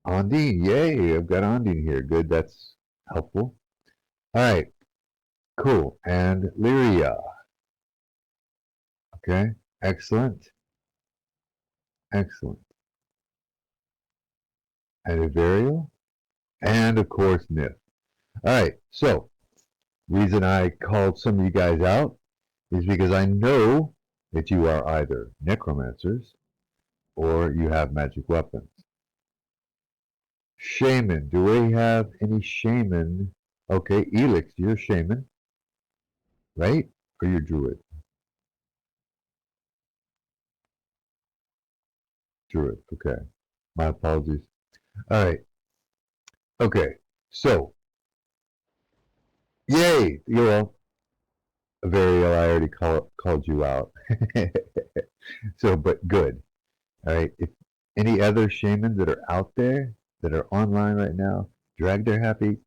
Ondine, yay, I've got Ondine here. Good, that's helpful. All right, cool. And Lyria, okay, excellent, excellent. And Ivariel, and of course Nif. All right, so reason I called some of you guys out is because I know that you are either necromancers or you have magic weapons. Shaman, do we have any shaman? Okay, Elix, you're a shaman, right? Or you're druid? Druid, okay. My apologies. All right, okay. So, yay, you're all very, I already called you out. So, but good. All right, if any other shamans that are out there that are online right now, drag their happy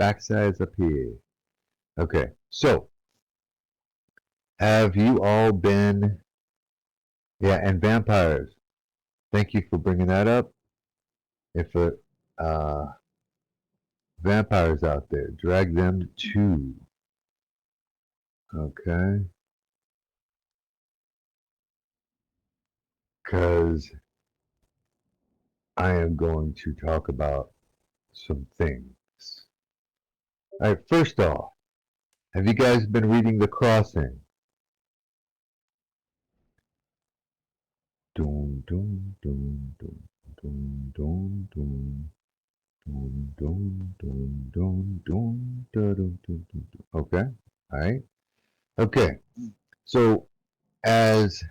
backsides up here. Okay, so have you all been, yeah, and vampires. Thank you for bringing that up. If uh, vampires out there, drag them too. Okay, because I am going to talk about some things. All right, first off, have you guys been reading The Crossing? Doom, doom, doom, doom, doom, doom, doom. Doom, doom, doom, doom, doom, da, doom, doom, doom, doom. Okay, all right. Okay, so as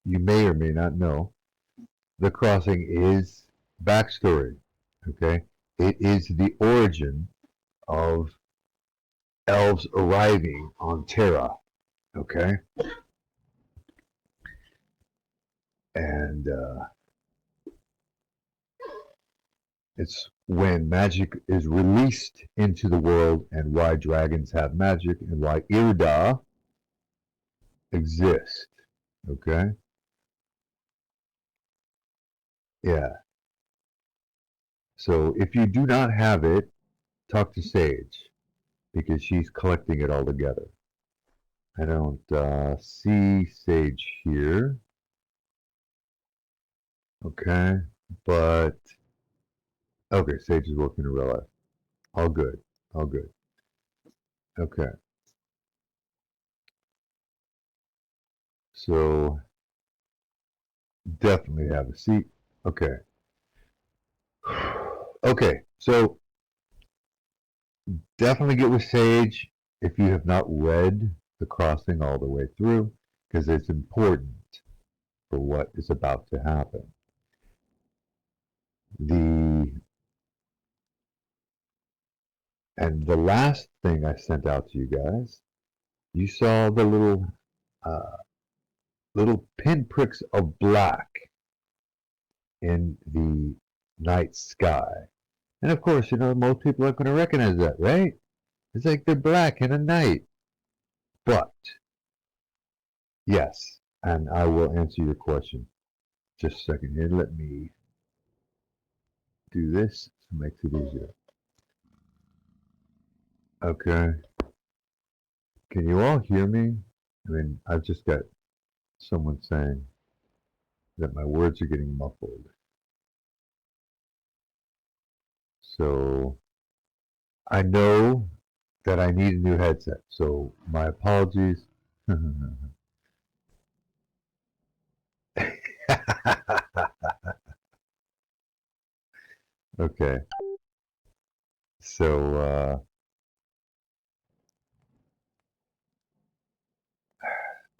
you may or may not know, The Crossing is backstory. Okay, it is the origin of elves arriving on Terra. Okay, and it's when magic is released into the world and why dragons have magic and why Irda exist. Okay, yeah. So if you do not have it, talk to Sage because she's collecting it all together. I don't see Sage here. Okay, but okay, Sage is working in real life. All good, all good. Okay, so definitely have a seat. Okay, okay, so definitely get with Sage if you have not read The Crossing all the way through because it's important for what is about to happen. The And the last thing I sent out to you guys, you saw the uh, little pinpricks of black in the night sky. And of course, most people aren't going to recognize that, right? It's like they're black in the night. But yes, and I will answer your question. Just a second here. Let me do this. It makes it easier. Okay. Can you all hear me? I mean, I've just got someone saying that my words are getting muffled. So I know that I need a new headset. So my apologies. Okay. So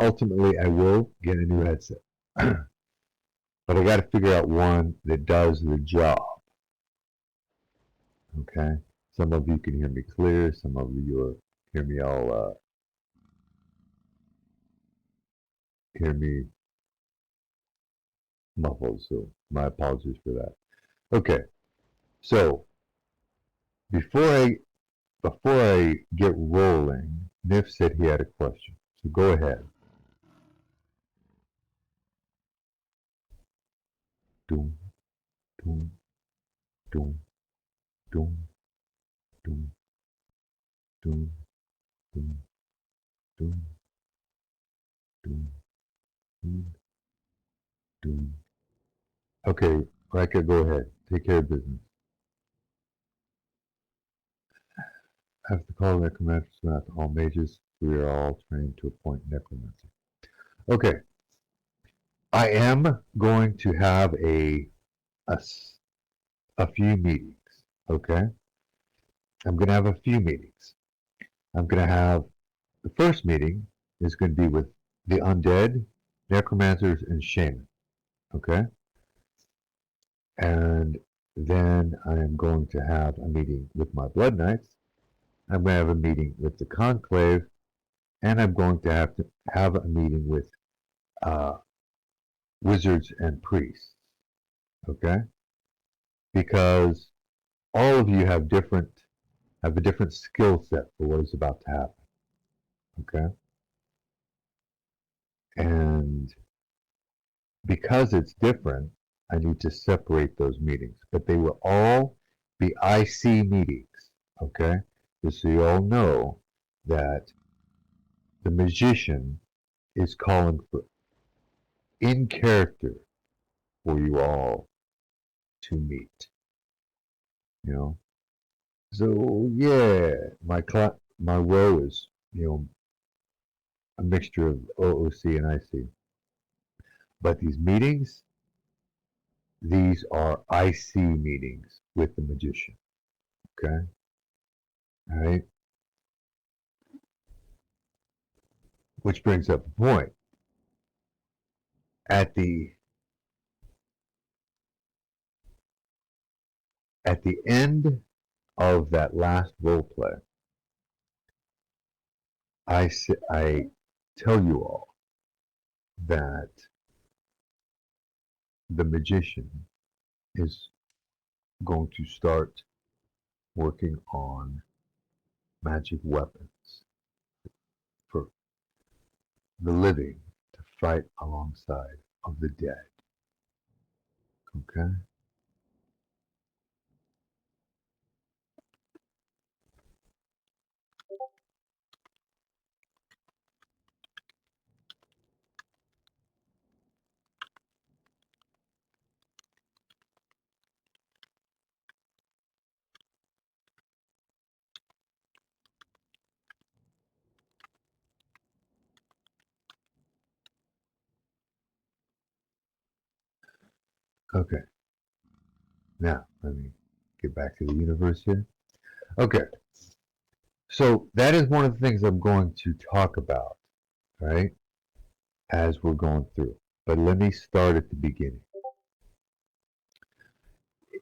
ultimately, I will get a new headset, but I got to figure out one that does the job. Okay. Some of you can hear me clear. Some of you hear me all hear me muffled. So my apologies for that. Okay. So before I before I get rolling, Nif said he had a question. So go ahead. doom, doom, doom, doom, doom, doom, doom, doom, doom, doom, doom. Okay, Rika, go ahead. Take care of business. After calling necromancers went out to all mages, we are all trained to appoint necromancer. Okay, I am going to have a few meetings. Okay, I'm going to have a few meetings. I'm going to have the first meeting is going to be with the undead, necromancers, and shaman. Okay, and then I am going to have a meeting with my blood knights. I'm going to have a meeting with the conclave, and I'm going to have a meeting with uh, wizards and priests. Okay, because all of you have a different skill set for what is about to happen. Okay, and because it's different, I need to separate those meetings, but they will all be IC meetings. Okay, just so you all know that the magician is calling for in character for you all to meet. You know, so yeah, my woe is a mixture of OOC and IC. But these meetings, these are IC meetings with the magician. Okay, all right. Which brings up a point. At the end of that last role play, I tell you all that the magician is going to start working on magic weapons for the living to fight alongside of the dead. Okay? Okay. Now, let me get back to the universe here. Okay. So that is one of the things I'm going to talk about, right, as we're going through. But let me start at the beginning.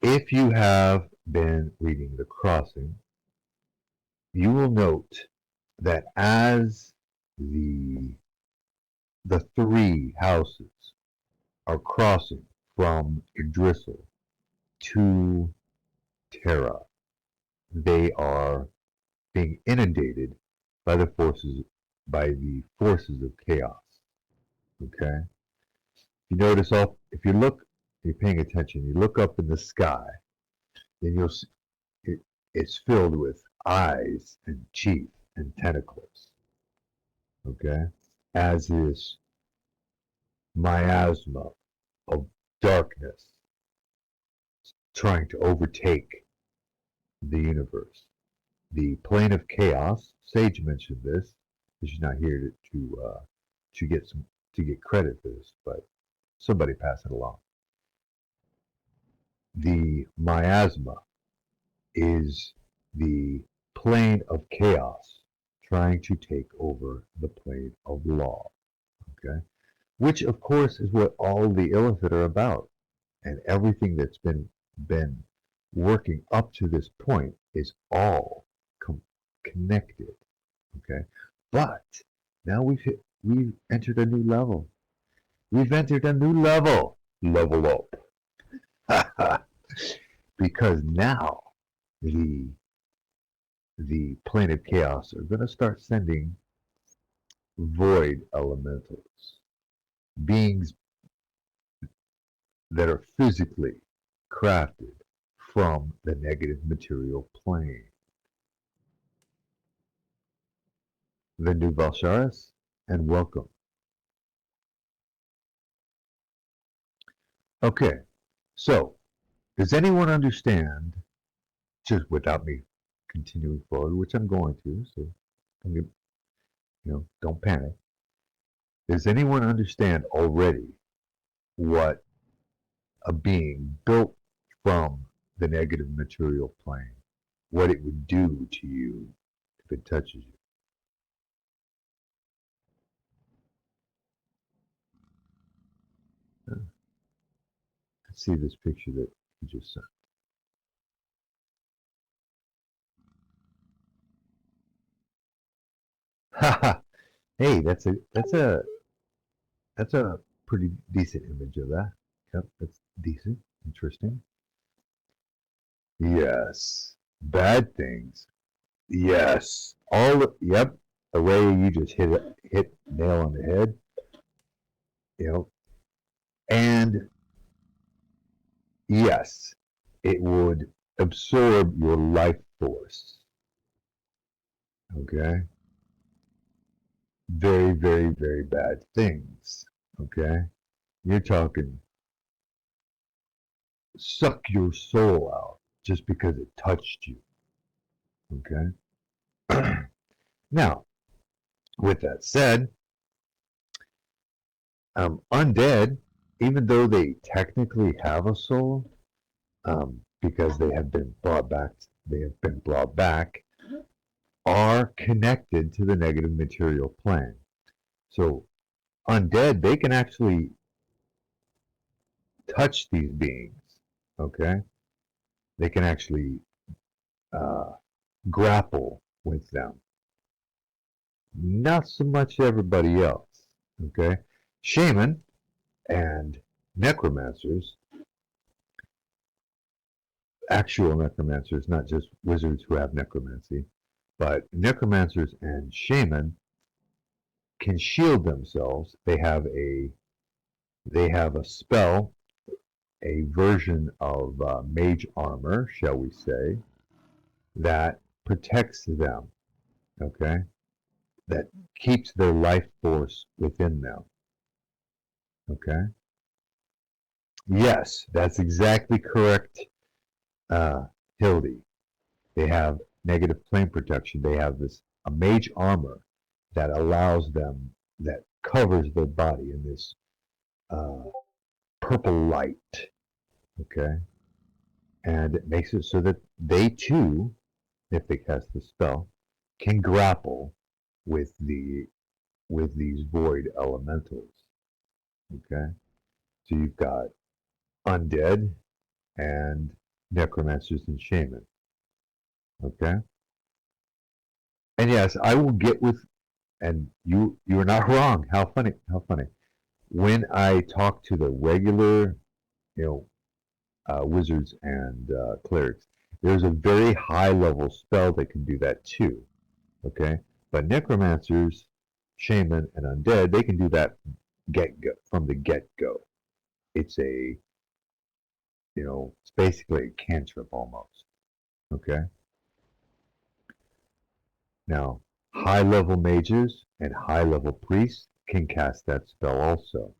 If you have been reading The Crossing, you will note that as the three houses are crossing from Idrissel to Terra, they are being inundated by the forces of chaos. Okay? You notice if you look, you're paying attention, you look up in the sky, then you'll see it's filled with eyes and teeth and tentacles. Okay? As is miasma of darkness trying to overtake the universe. The plane of chaos, Sage mentioned this, she's not here to get credit for this, but somebody pass it along. The miasma is the plane of chaos trying to take over the plane of law. Okay? Which of course is what all the Illithid are about. And everything that's been working up to this point is all connected. Okay? But now we've entered a new level. We've entered a new level. Level up. Because now the plane of chaos are going to start sending void elementals, beings that are physically crafted from the negative material plane. Vindu Valsharis, and welcome. Okay, so does anyone understand, just without me continuing forward, which I'm going to, so don't panic. Does anyone understand already what a being built from the negative material plane, what it would do to you if it touches you? Let's see this picture that you just sent. Haha. Hey, that's a pretty decent image of that. Yep, that's decent, interesting. Yes. Bad things. Yes. Yep. The way you just hit nail on the head. You know, and yes, it would absorb your life force. Okay? Very, very, very bad things. Okay? You're talking suck your soul out just because it touched you. Okay? Now, with that said, undead, even though they technically have a soul, because they have been brought back, are connected to the negative material plane. So undead, they can actually touch these beings. Okay, they can actually uh, grapple with them. Not so much everybody else. Okay, shaman and necromancers, actual necromancers, not just wizards who have necromancy, but necromancers and shaman can shield themselves. They have a spell, a version of mage armor, shall we say, that protects them. Okay, that keeps their life force within them. Okay. Yes, that's exactly correct, Hildy. They have negative plane protection. They have this a mage armor that allows them, that covers their body in this uh, purple light. Okay, and it makes it so that they too, if they cast the spell, can grapple with these void elementals. Okay, so you've got undead and necromancers and shaman. Okay, and yes, I will get with, and you're not wrong. How funny, how funny. When I talk to the regular, you know, wizards and clerics, there's a very high level spell that can do that too. Okay, but necromancers, shaman, and undead, they can do that from the get go. It's it's basically a cantrip almost. Okay, now high level mages and high level priests can cast that spell also.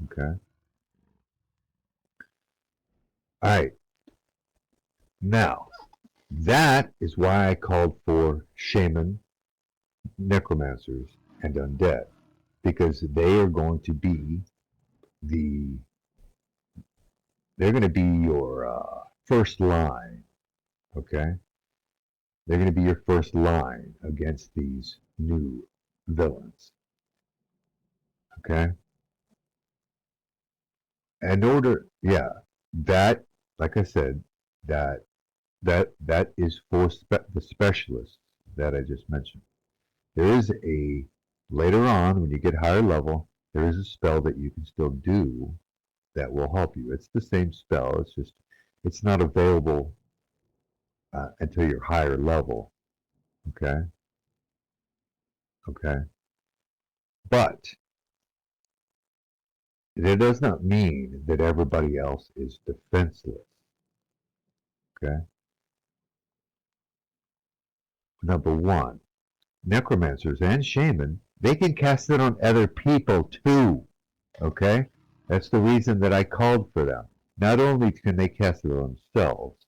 Okay, all right. Now that is why I called for shaman, necromancers, and undead, because they are going to be the they're going to be your first line. Okay, they're going to be your first line against these new villains. Okay, in order, yeah, that, like I said, that that is for the specialists that I just mentioned. There is a later on when you get higher level, there is a spell that you can still do that will help you. It's the same spell. It's just it's not available until you're higher level. Okay, okay. But that does not mean that everybody else is defenseless. Okay? Number one, necromancers and shaman, they can cast it on other people too. Okay? That's the reason that I called for them. Not only can they cast it on themselves,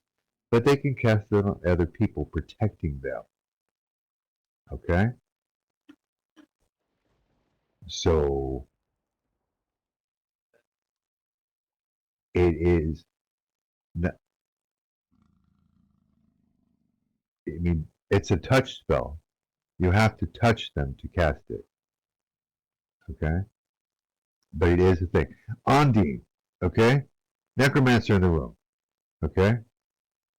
but they can cast it on other people, protecting them. Okay? So it is, I mean, it's a touch spell. You have to touch them to cast it. Okay? But it is a thing. Ondine, okay? Necromancer in the room. Okay?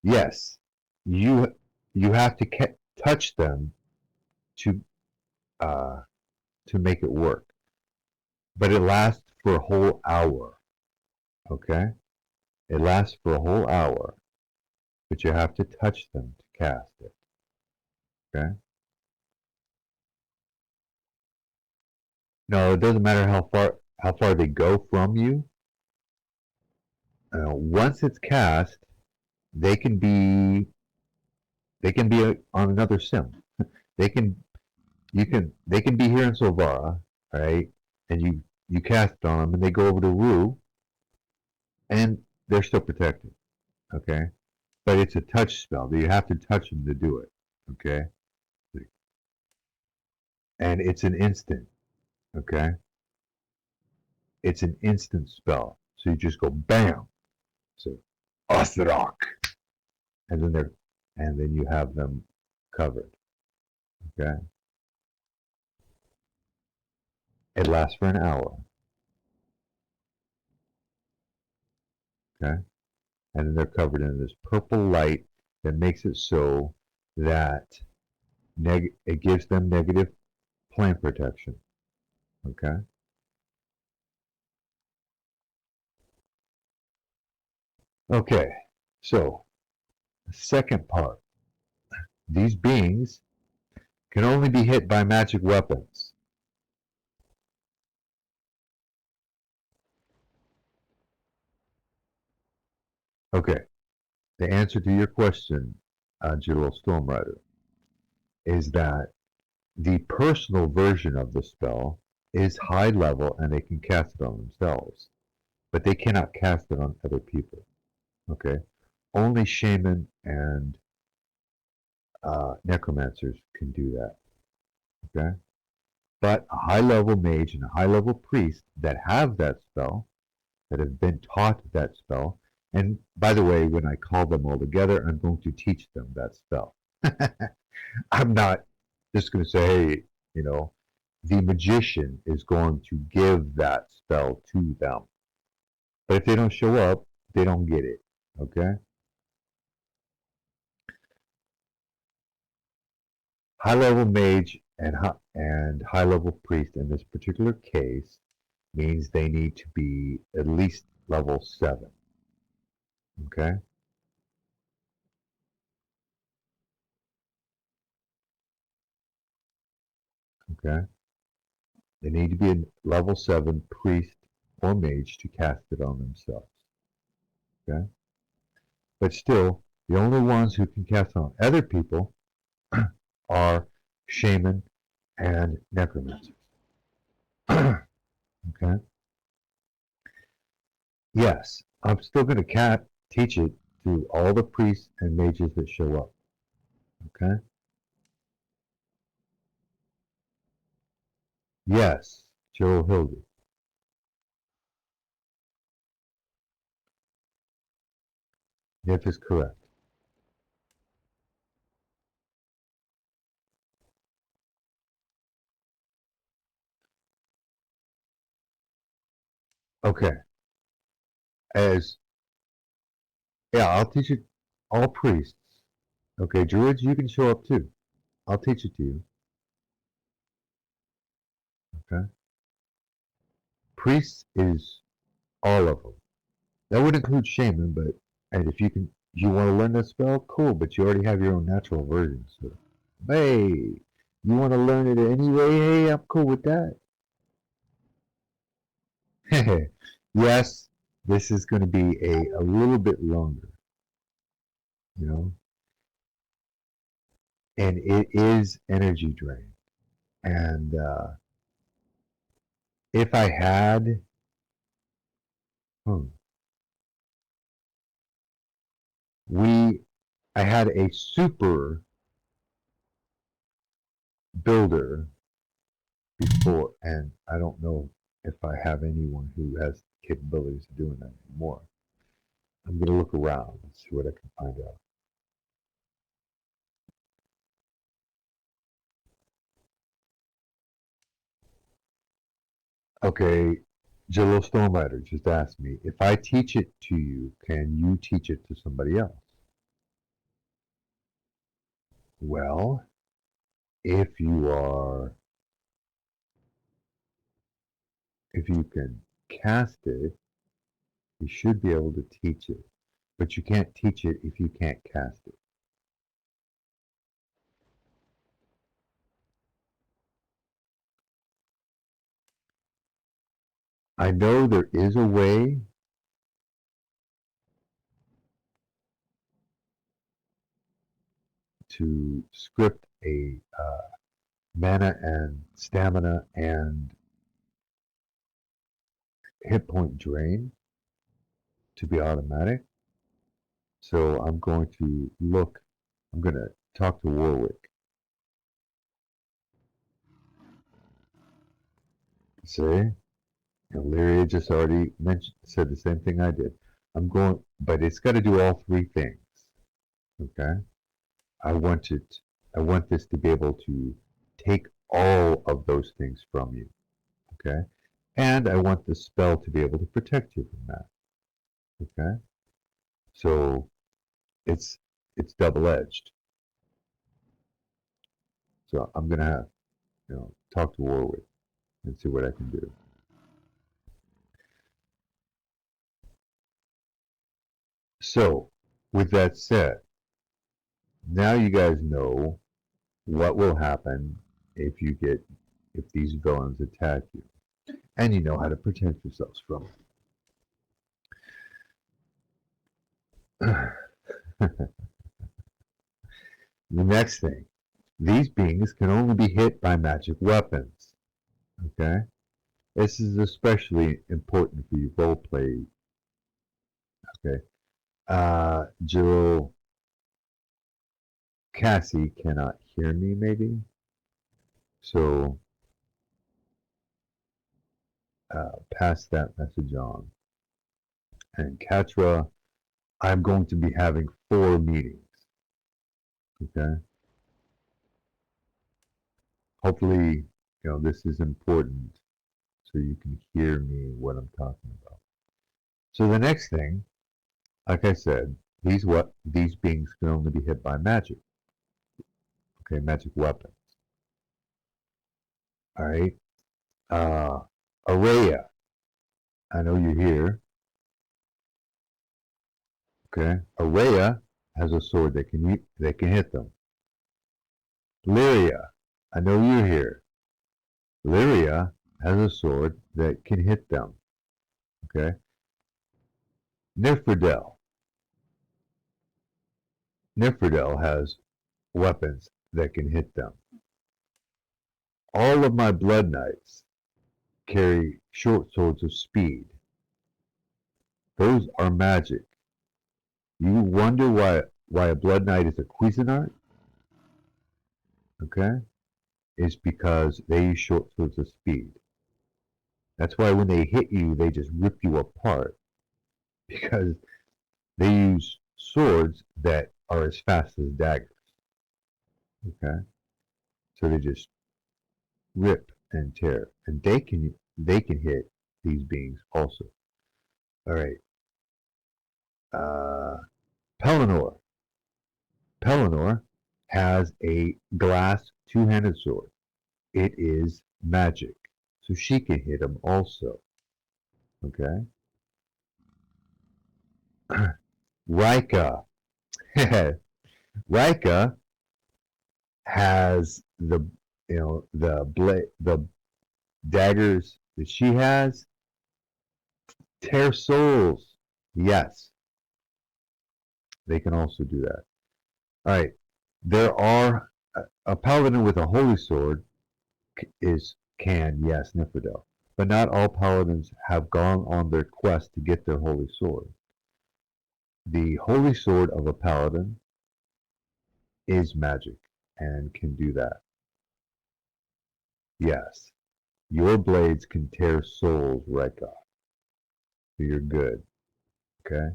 Yes, you have to touch them to uh, to make it work. But it lasts for a whole hour. Okay? It lasts for a whole hour, but you have to touch them to cast it. Okay? No, it doesn't matter how far they go from you. Once it's cast, they can be on another sim. They can they can be here in Silvara, right? And you cast it on them, and they go over to Rue, and they're still protected. Okay, but it's a touch spell. You have to touch them to do it. Okay, and it's an instant. Okay, it's an instant spell. So you just go bam. So Osirok, and then you have them covered. Okay, it lasts for an hour. Okay, and then they're covered in this purple light that makes it so that it gives them negative plane protection. Okay. Okay. So the second part, these beings can only be hit by magic weapons. Okay. The answer to your question, Angelo Stormrider, is that the personal version of the spell is high level and they can cast it on themselves, but they cannot cast it on other people. Okay. Only shaman and necromancers can do that. Okay. But a high level mage and a high level priest that have that spell, that have been taught that spell, and by the way, when I call them all together, I'm going to teach them that spell. I'm not just going to say, hey, the magician is going to give that spell to them. But if they don't show up, they don't get it. Okay? High level mage and high level priest in this particular case means they need to be at least level 7. Okay? Okay? They need to be a level 7 priest or mage to cast it on themselves. Okay? But still, the only ones who can cast on other people are shaman and necromancers. Okay? Yes, I'm still going to teach it to all the priests and mages that show up. Okay? Yes, Joe Hildy. If is correct. Okay. As Yeah, I'll teach it all priests. Okay, druids, you can show up too. I'll teach it to you. Okay. Priests is all of them. That would include shaman, but and if you want to learn that spell, cool. But you already have your own natural version. So, hey, you want to learn it anyway? Hey, I'm cool with that. Yes, this is going to be a little bit longer, you know, and it is energy drain. And if I had, hmm, we, I had a super builder before, and I don't know if I have anyone who has capabilities of doing that anymore. I'm going to look around and see what I can find out. Okay, Jalil Stormrider just asked me, if I teach it to you, can you teach it to somebody else? Well, if you are, if you can cast it, you should be able to teach it. But you can't teach it if you can't cast it. I know there is a way to script a mana and stamina and hit point drain to be automatic. So I'm going to look, I'm going to talk to Warwick. See? Illyria just already said the same thing I did. I'm going, but it's got to do all three things. Okay? I want it, I want this to be able to take all of those things from you. Okay? And I want the spell to be able to protect you from that. Okay? So it's double-edged. So I'm gonna have, talk to Warwick and see what I can do. So, with that said, now you guys know what will happen if if these villains attack you, and you know how to protect yourselves from it. The next thing, these beings can only be hit by magic weapons. Okay, this is especially important for you roleplay. Okay, Jill Cassie cannot hear me, maybe, so pass that message on. And Katra, I'm going to be having 4 meetings. Okay. Hopefully, this is important so you can hear me what I'm talking about. So the next thing, like I said, these beings can only be hit by magic. Okay, magic weapons. All right. Araya, I know you're here. Okay. Araya has a sword that can hit them. Lyria, I know you're here. Lyria has a sword that can hit them. Okay. Nifredel. Nifredel has weapons that can hit them. All of my blood knights carry short swords of speed. Those are magic. You wonder why a blood knight is a Cuisinart? Okay? It's because they use short swords of speed. That's why when they hit you, they just rip you apart. Because they use swords that are as fast as daggers. Okay? So they just rip and tear. And they can hit these beings also. Alright. Pelennor. Pelennor has a glass two-handed sword. It is magic. So she can hit him also. Okay? Rika. Rika has the daggers that she has Tear souls. Yes, they can also do that. All right. There are a paladin with a holy sword yes, Nifredel. But not all paladins have gone on their quest to get their holy sword. The holy sword of a paladin is magic and can do that. Yes, your blades can tear souls right off. So you're good. Okay?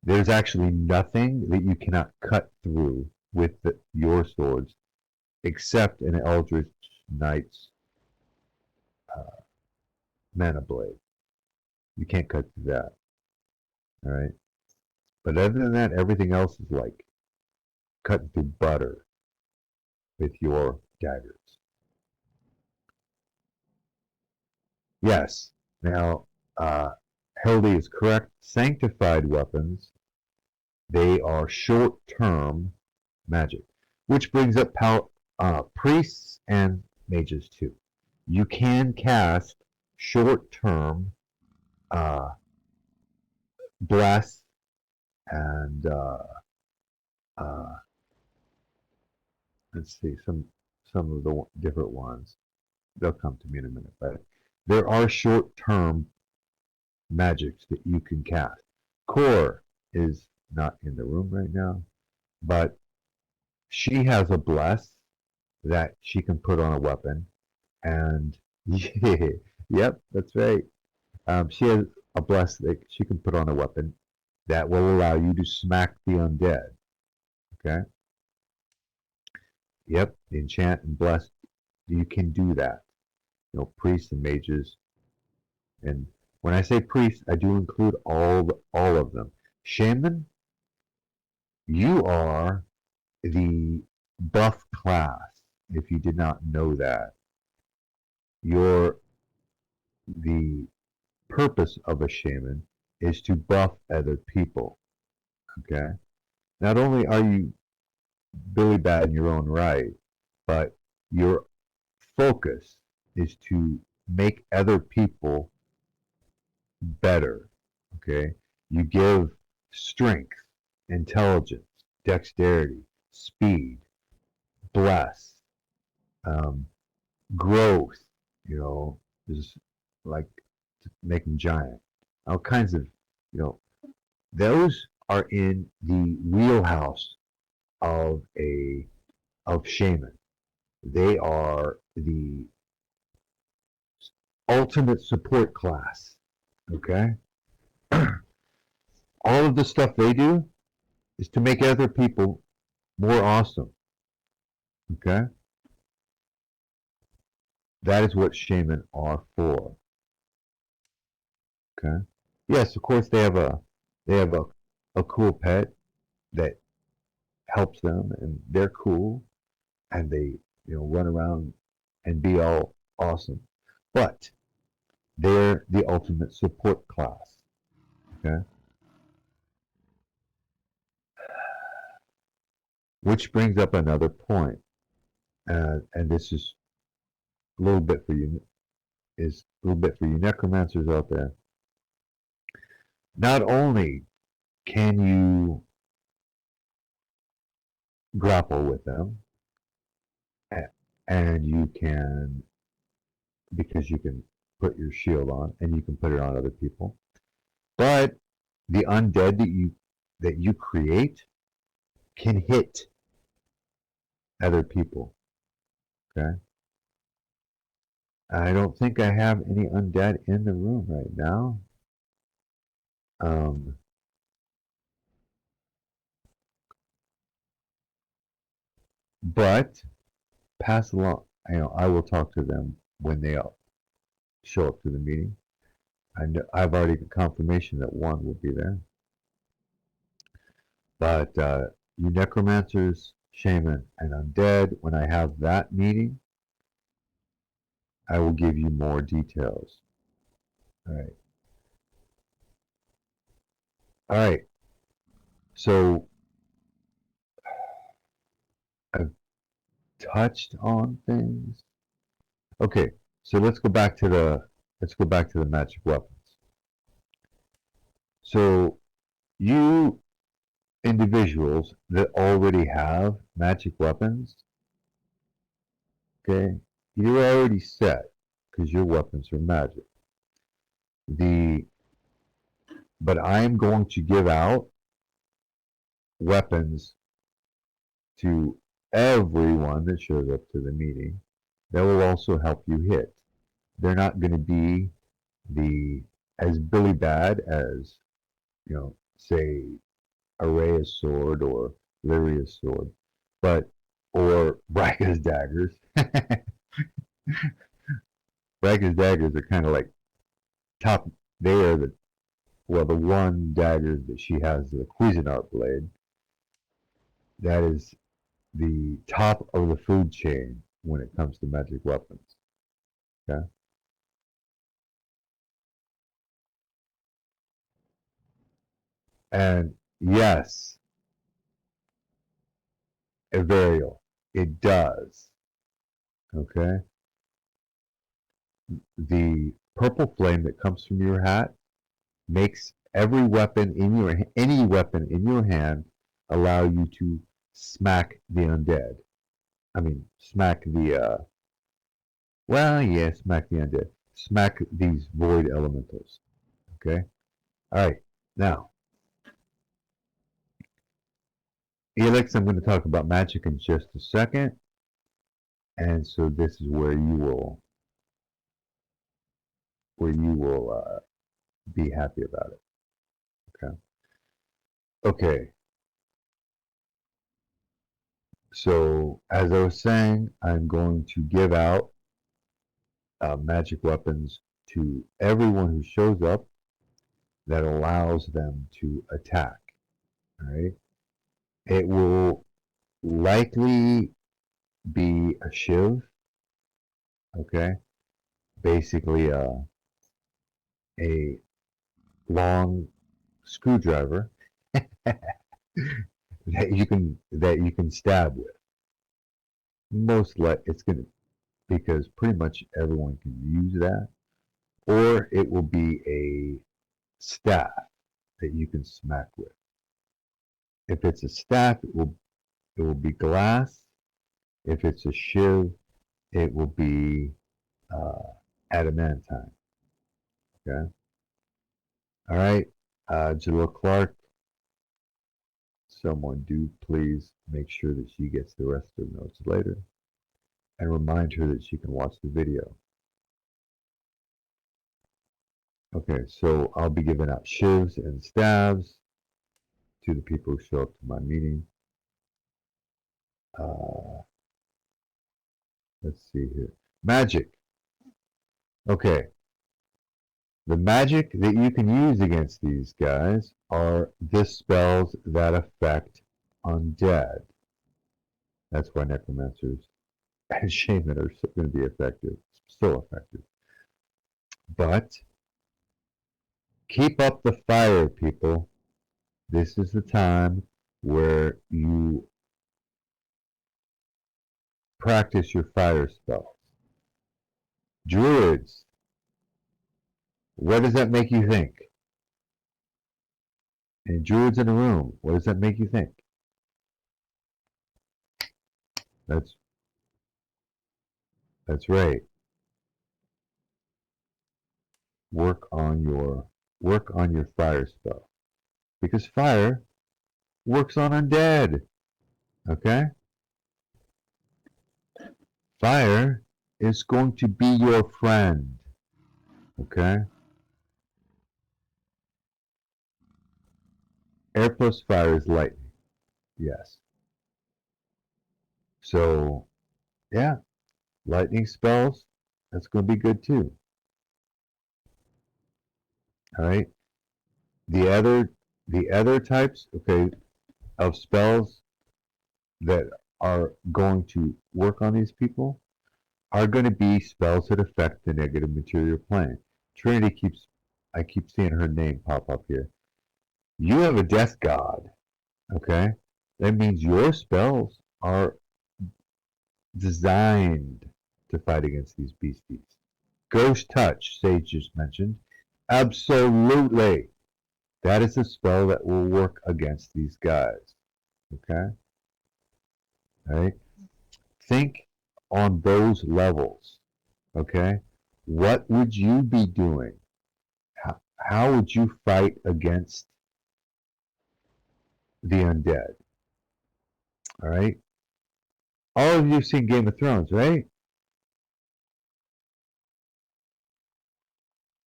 There's actually nothing that you cannot cut through with your swords except an Eldritch Knight's uh, mana blade. You can't cut through that. All right? But other than that, everything else is like cutting through butter with your daggers. Yes. Now, Hildy is correct. Sanctified weapons, they are short-term magic, which brings up priests and mages too. You can cast short-term bless and uh, let's see some of the different ones. They'll come to me in a minute, but there are short-term magics that you can cast. Core is not in the room right now, but she has a bless that she can put on a weapon, and yep, that's right. She has a bless that she can put on a weapon that will allow you to smack the undead. Okay. Yep, enchant and bless. You can do that. You know, priests and mages, and when I say priests, I do include all of them. Shaman, you are the buff class. If you did not know that, you're the purpose of a shaman is to buff other people. Okay. Not only are you Billy Bad in your own right, but your focus is to make other people better. Okay. You give strength, intelligence, dexterity, speed, bless, um, growth, is like making giant. All kinds of, you know, those are in the wheelhouse of a of shaman. They are the ultimate support class. Okay, all of the stuff they do is to make other people more awesome. Okay, that is what shaman are for. Okay, yes, of course they have a cool pet that helps them, and they're cool, and they run around and be all awesome. But they're the ultimate support class. Okay, which brings up another point, and this is a little bit for you necromancers out there. Not only can you grapple with them, and you can because you can put your shield on and you can put it on other people, but the undead that you create can hit other people. Okay. I don't think I have any undead in the room right now. Um, but pass along. I will talk to them when they show up to the meeting. I've already got confirmation that one will be there. But you necromancers, shaman, and undead, when I have that meeting, I will give you more details. All right. All right. So I've touched on things. Okay. So let's go back to the magic weapons. So you individuals that already have magic weapons, okay, you're already set because your weapons are magic. But I am going to give out weapons to everyone that shows up to the meeting that will also help you hit. They're not going to be as Billy Bad as, say, Araya's sword or Lyria's sword, or Bracca's daggers. Bracca's daggers are kind of like top. They are the one dagger that she has, the Cuisinart blade. That is the top of the food chain when it comes to magic weapons. Okay. And yes, Everial, it does. Okay. The purple flame that comes from your hat makes any weapon in your hand allow you to smack the undead. I mean, smack the smack the undead. Smack these void elementals. Okay. All right. Now, Elix, I'm going to talk about magic in just a second, and so this is where you will be happy about it. Okay. Okay. So as I was saying, I'm going to give out magic weapons to everyone who shows up that allows them to attack. All right. It will likely be a shiv. Okay. Basically, a long screwdriver that you can stab with. Most like it's gonna because pretty much everyone can use that, or it will be a staff that you can smack with. If it's a staff, it will be glass. If it's a shiv, it will be uh, adamantine. Okay. All right. Jalil Clark, someone do please make sure that she gets the rest of the notes later, and remind her that she can watch the video. Okay, so I'll be giving out shivs and stabs to the people who show up to my meeting. Uh, let's see here. Magic. Okay, the magic that you can use against these guys are the spells that affect undead. That's why necromancers and shaman are going to be effective, still effective. But keep up the fire, people. This is the time where you practice your fire spells. Druids, what does that make you think? And druids in a room, what does that make you think? That's that's right. Work on your fire spell. Because fire works on undead. Okay? Fire is going to be your friend. Okay? Air plus fire is lightning. Yes. So, yeah, lightning spells, that's going to be good too. All right? The other types, okay, of spells that are going to work on these people are going to be spells that affect the negative material plane. Trinity I keep seeing her name pop up here. You have a death god, okay? That means your spells are designed to fight against these beasties. Ghost touch, Sage just mentioned. Absolutely. That is a spell that will work against these guys. Okay? Right? Think on those levels. Okay? What would you be doing? How would you fight against the undead? All right? All of you have seen Game of Thrones, right?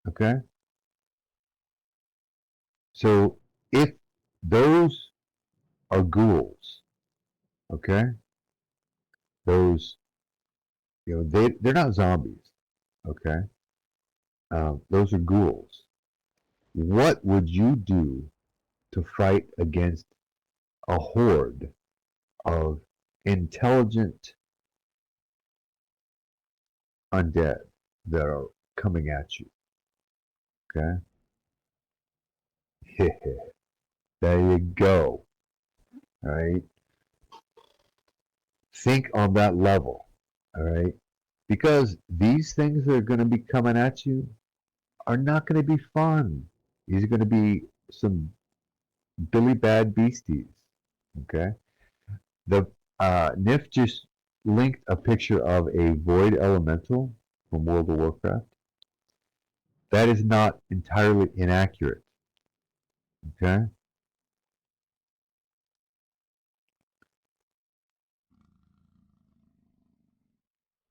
Okay? So if those are ghouls, okay? Those, they're not zombies, okay? Those are ghouls. What would you do to fight against a horde of intelligent undead that are coming at you? Okay? There you go. All right? Think on that level. All right? Because these things that are going to be coming at you are not going to be fun. These are going to be some Billy Bad beasties. Okay? The Nif just linked a picture of a void elemental from World of Warcraft. That is not entirely inaccurate. Okay?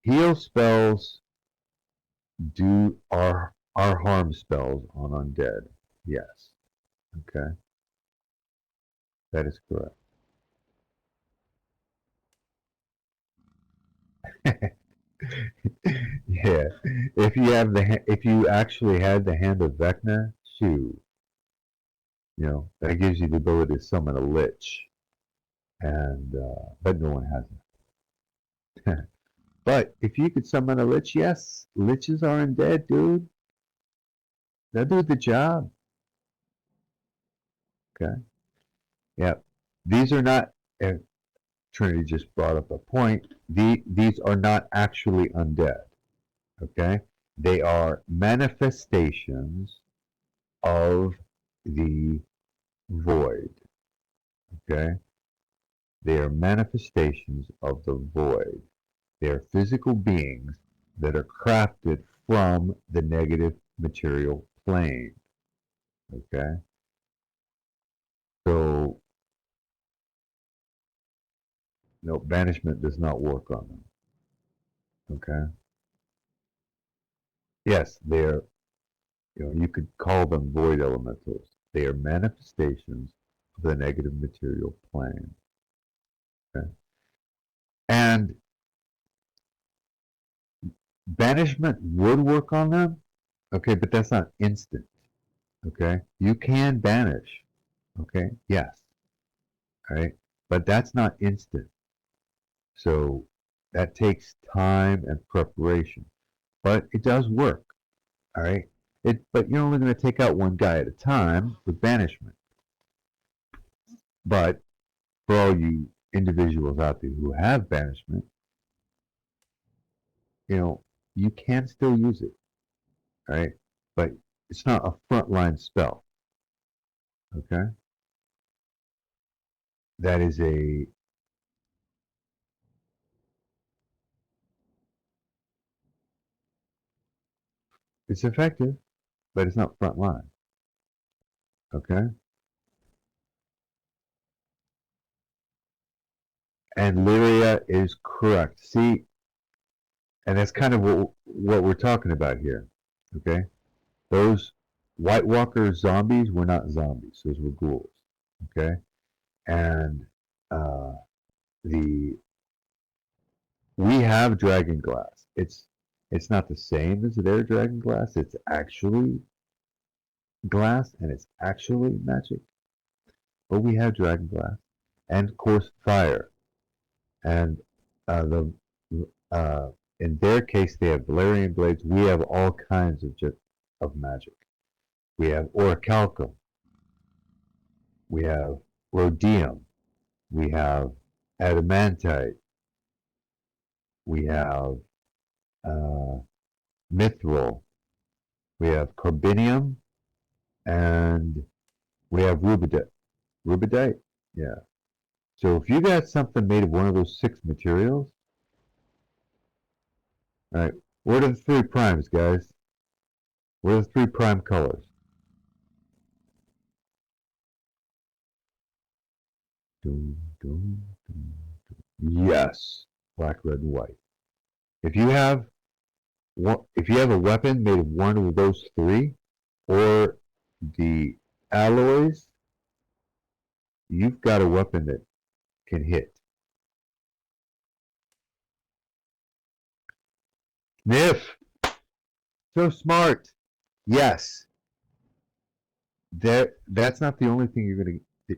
Heal spells are harm spells on undead. Yes. Okay? That is correct. Yeah. If you actually had the hand of Vecna, shoot, that gives you the ability to summon a lich, and but no one has it. But if you could summon a lich, yes, liches are undead, dude. They'll do the job. Okay. Yeah. These are not. Trinity just brought up a point. These are not actually undead. Okay. They are manifestations of the void. Okay. They are manifestations of the void. They are physical beings that are crafted from the negative material plane. Okay? So, no, banishment does not work on them. Okay? Yes, they are, you could call them void elementals. They are manifestations of the negative material plane. Okay? And banishment would work on them, okay, but that's not instant. Okay? You can banish. Okay? Yes. All right? But that's not instant. So that takes time and preparation. But it does work. All right? But you're only going to take out one guy at a time with banishment. But for all you individuals out there who have banishment, you can still use it. All right? But it's not a frontline spell. Okay? That is it's effective, but it's not frontline. Okay? And Lyria is correct. See, and that's kind of what we're talking about here. Okay? Those White Walker zombies were not zombies; those were ghouls. Okay, and uh, the we have dragon glass. It's not the same as their dragon glass. It's actually glass, and it's actually magic. But we have dragon glass, and of course fire. And the in their case, they have Valerian blades. We have all kinds of magic. We have orichalcum. We have rhodium. We have adamantite. We have uh, mithril. We have carbinium and We have rubidite. Rubidite? Yeah. So if you got something made of one of those 6 materials, all right, what are the 3 primes, guys? What are the 3 prime colors? Dun, dun, dun, dun. Yes, black, red, and white. If you have if you have a weapon made of one of those 3, or the alloys, you've got a weapon that can hit. Sniff! So smart! Yes. That's not the only thing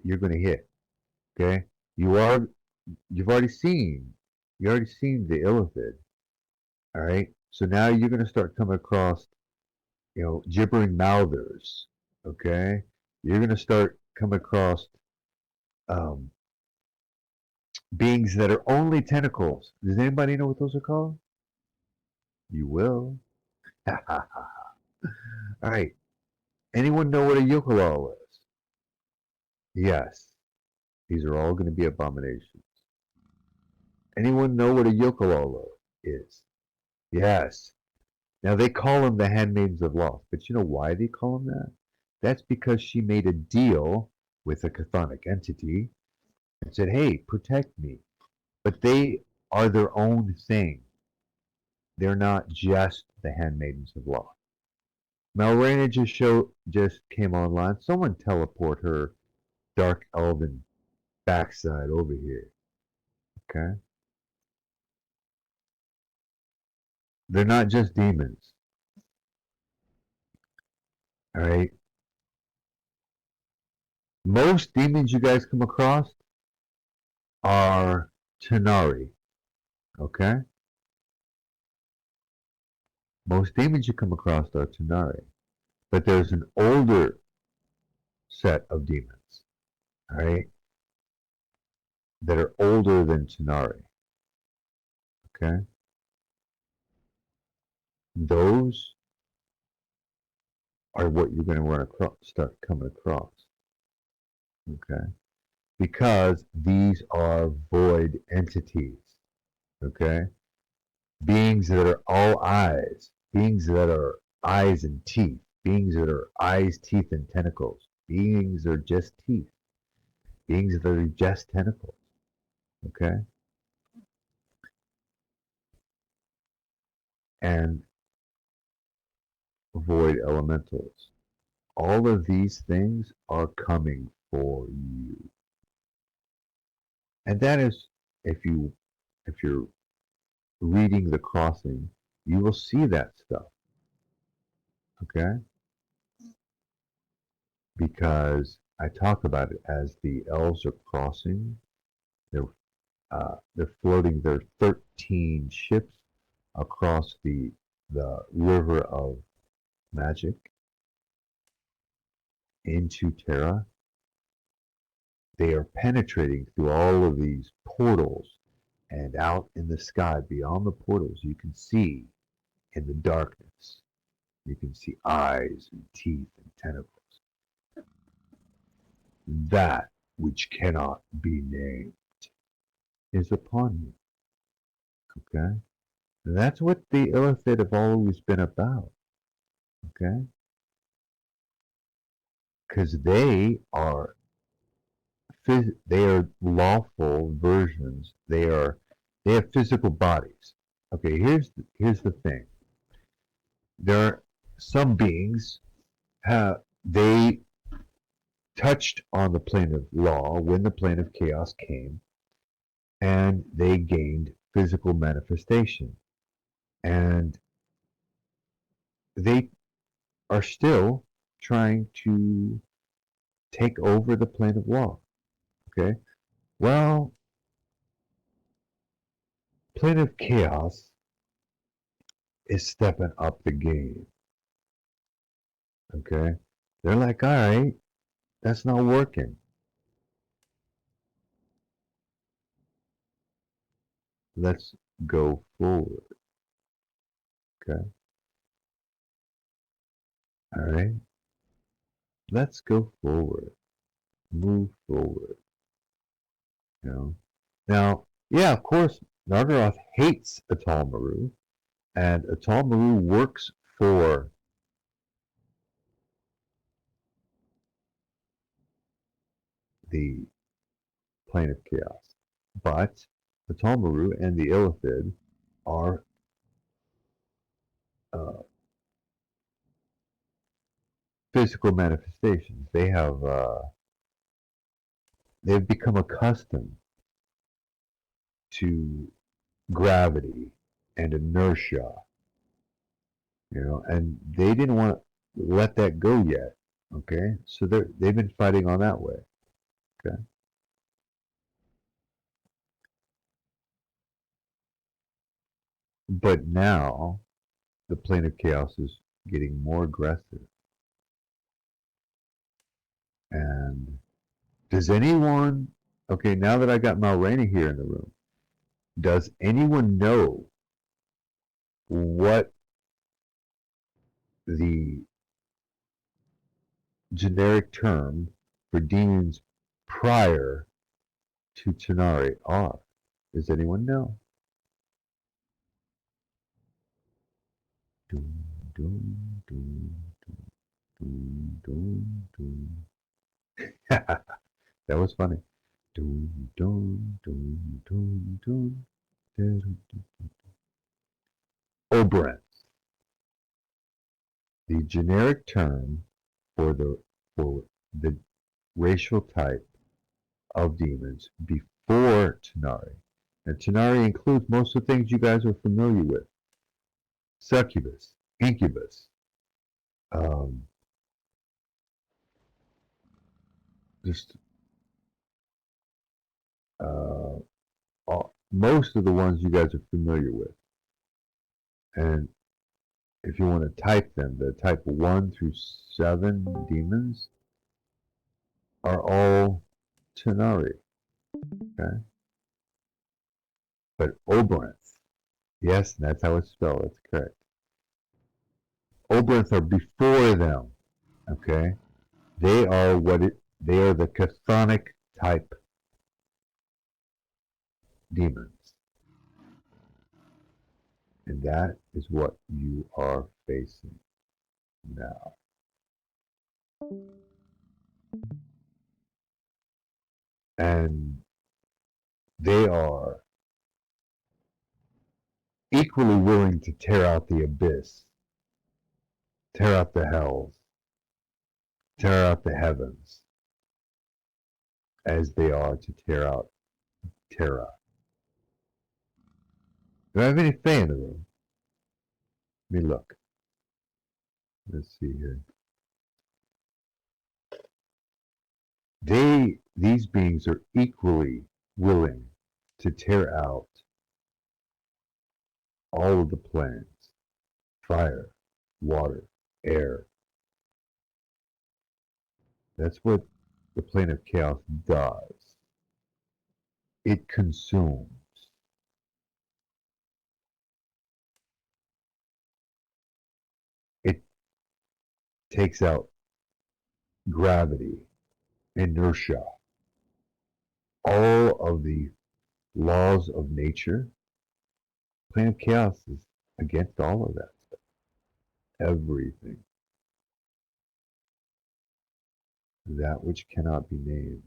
you're gonna hit. Okay? You've already seen the illithid. Alright? So now you're gonna start coming across, gibbering mouthers. Okay? You're gonna start coming across um, beings that are only tentacles. Does anybody know what those are called? You will. Alright. Anyone know what a yokalal is? Yes. These are all going to be abominations. Anyone know what a yokalala is? Yes. Now they call them the handmaidens of Loth, but you know why they call them that? That's because she made a deal with a chthonic entity and said, "Hey, protect me." But they are their own thing. They're not just the handmaidens of Loth. Malrena just came online. Someone teleport her dark elven backside over here. Okay? They're not just demons. All right? Most demons you guys come across are Tanari. Okay? Most demons you come across are Tanari. But there's an older set of demons, all right, that are older than Tanari. Okay? Those are what you're going to run across, start coming across. Okay? Because these are void entities. Okay? Beings that are all eyes, beings that are eyes and teeth, beings that are eyes, teeth, and tentacles, beings that are just teeth, beings that are just tentacles. Okay? And void elementals. All of these things are coming for you. And that is, if you're reading the crossing, you will see that stuff. Okay? Because I talk about it as the elves are crossing. They're floating their 13 ships across the river of magic into Terra. They are penetrating through all of these portals, and out in the sky beyond the portals you can see in the darkness. You can see eyes and teeth and tentacles. That which cannot be named is upon you. Okay? And that's what the illithid have always been about. Okay? Because they are lawful versions. They have physical bodies. Okay, here's the thing. There are some beings they touched on the plane of law when the plane of chaos came, and they gained physical manifestation. And they are still trying to take over the plane of law. Okay? Well, plane of chaos is stepping up the game. Okay? They're like, all right, that's not working. Let's go forward. Okay? All right? Let's go forward. move forward. You know. Now, yeah, of course, Nargaroth hates Atal Maru, and Atal Maru works for the plane of chaos. But Atal Maru and the Illithid are uh, physical manifestations. They've become accustomed to gravity and inertia, and they didn't want to let that go yet. Okay, so they've been fighting on that way. Okay, but now the plane of chaos is getting more aggressive. And does anyone? Okay, now that I got Malrena here in the room, does anyone know what the generic term for demons prior to Tanari are? Does anyone know? Doom, doom, doom, doom, doom, doom. That was funny. Doom, doom, doom, doom, doom, doom, doom. Oberon, the generic term for the racial type of demons before Tanari. And Tanari includes most of the things you guys are familiar with. Succubus, incubus, um, just uh, most of the ones you guys are familiar with. And if you want to type them, the type 1 through 7 demons are all Tanari. Okay? But Oberonth, yes, that's how it's spelled, that's correct. Oberonth are before them. Okay? They are the chthonic type demons. And that is what you are facing now. And they are equally willing to tear out the abyss, tear out the hells, tear out the heavens, as they are to tear out Terra. Do I have any Fae in the room? Let me look. Let's see here. These beings are equally willing to tear out all of the planes, fire, water, air. That's what the plane of chaos does. It consumes. It takes out gravity, inertia, all of the laws of nature. Plane of chaos is against all of that stuff. Everything. That which cannot be named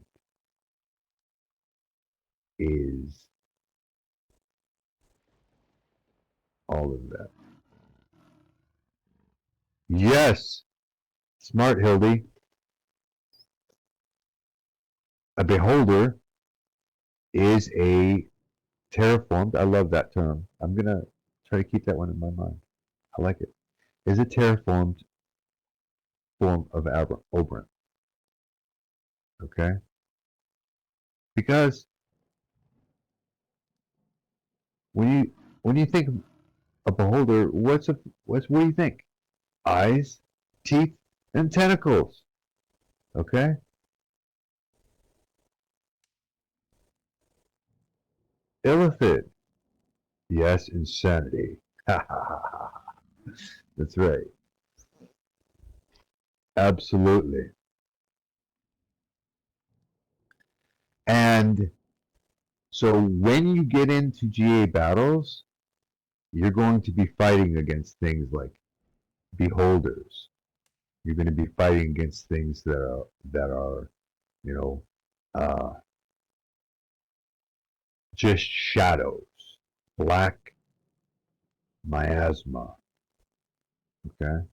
is all of that. Yes, smart Hildy. A beholder is a terraformed. I love that term. I'm gonna try to keep that one in my mind. I like it. Is a terraformed form of Oberon. Okay, because when you think a beholder, what do you think? Eyes, teeth, and tentacles. Okay, Illithid. Yes, insanity. That's right. Absolutely. And so when you get into GA battles, you're going to be fighting against things like beholders. You're going to be fighting against things that are, you know, uh, just shadows, black miasma. Okay,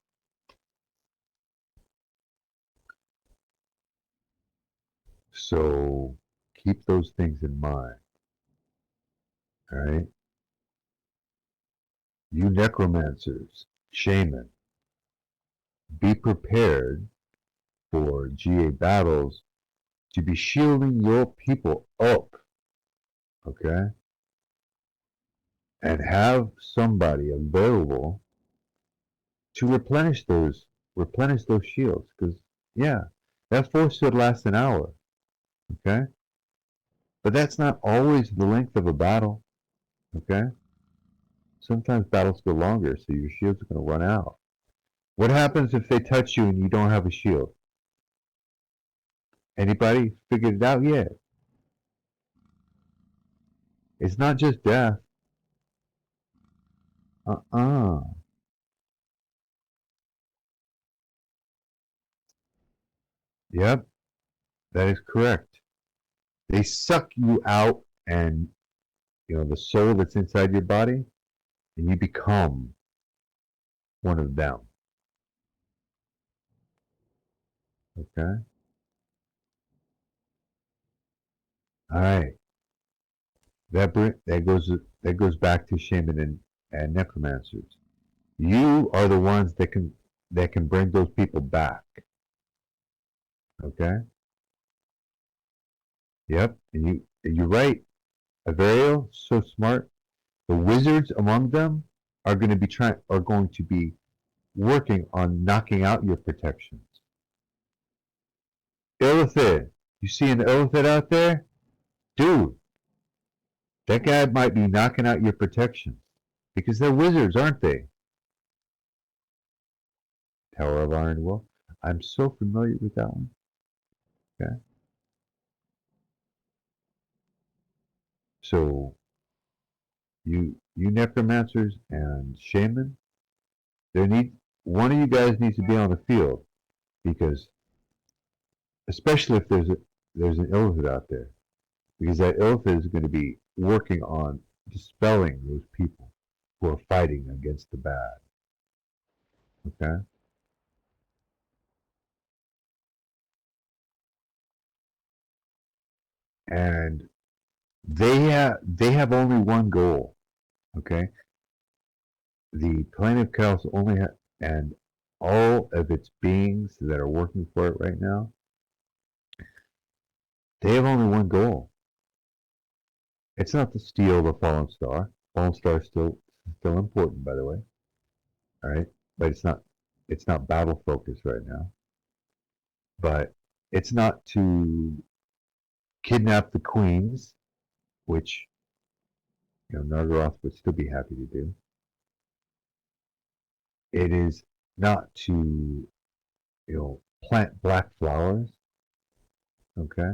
so keep those things in mind. All right, you necromancers, shaman, be prepared for GA battles to be shielding your people up. Okay, and have somebody available to replenish those shields, because yeah, that force should last an hour. Okay, but that's not always the length of a battle. Okay, sometimes battles go longer, so your shields are going to run out. What happens if they touch you and you don't have a shield? Anybody figured it out yet? It's not just death. Uh-uh. Yep, that is correct. They suck you out, and the soul that's inside your body, and you become one of them. Okay. All right. That goes back to shaman and necromancers. You are the ones that can bring those people back. Okay. Yep. And you're right. Averio, so smart. The wizards among them are going to be working on knocking out your protections. Illithid, you see an Illithid out there? Dude, that guy might be knocking out your protections. Because they're wizards, aren't they? Tower of Iron Wolf. I'm so familiar with that one. Okay. So you necromancers and shaman, there need one of you guys needs to be on the field, because especially if there's an Illithid out there, because that Illithid is going to be working on dispelling those people who are fighting against the bad. Okay. And they have only one goal. Okay. The plane of chaos and all of its beings that are working for it right now, they have only one goal. It's not to steal the fallen star. Fallen star is still important, by the way. All right, but it's not battle focused right now. But it's not to kidnap the queens, which Nargaroth would still be happy to do. It is not to plant black flowers. Okay,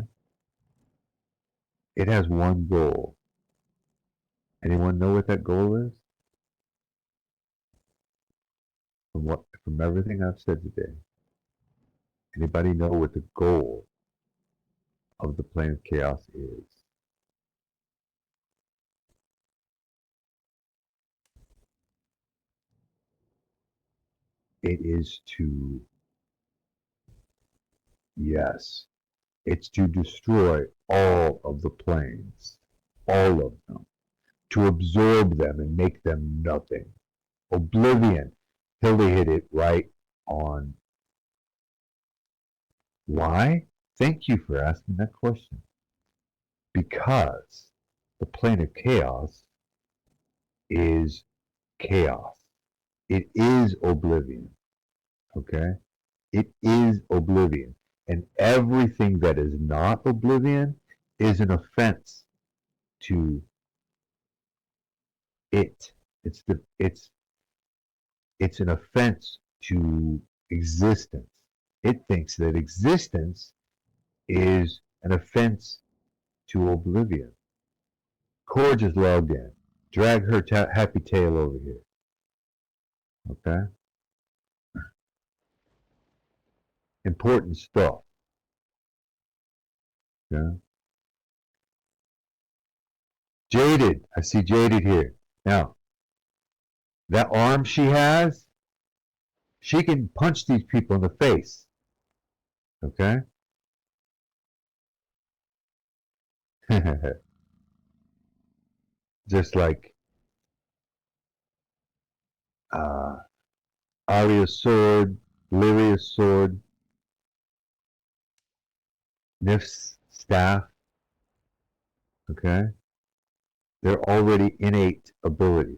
it has one goal. Anyone know what that goal is? From everything I've said today, anybody know what the goal of the plane of chaos is? It is to, yes, it's to destroy all of the planes, all of them, to absorb them and make them nothing. Oblivion. Hildy hit it right on. Why? Thank you for asking that question. Because the plane of chaos is chaos. It is oblivion. Okay? It is oblivion. And everything that is not oblivion is an offense to it. It's an offense to existence. It thinks that existence is an offense to oblivion. Core just logged in. Drag her happy tail over here. Okay? Important stuff. Yeah. Jaded. I see Jaded here. Now, that arm she has, she can punch these people in the face. Okay? Just like Arya's sword, Lyria's sword, Nif's staff. Okay? They're already innate abilities.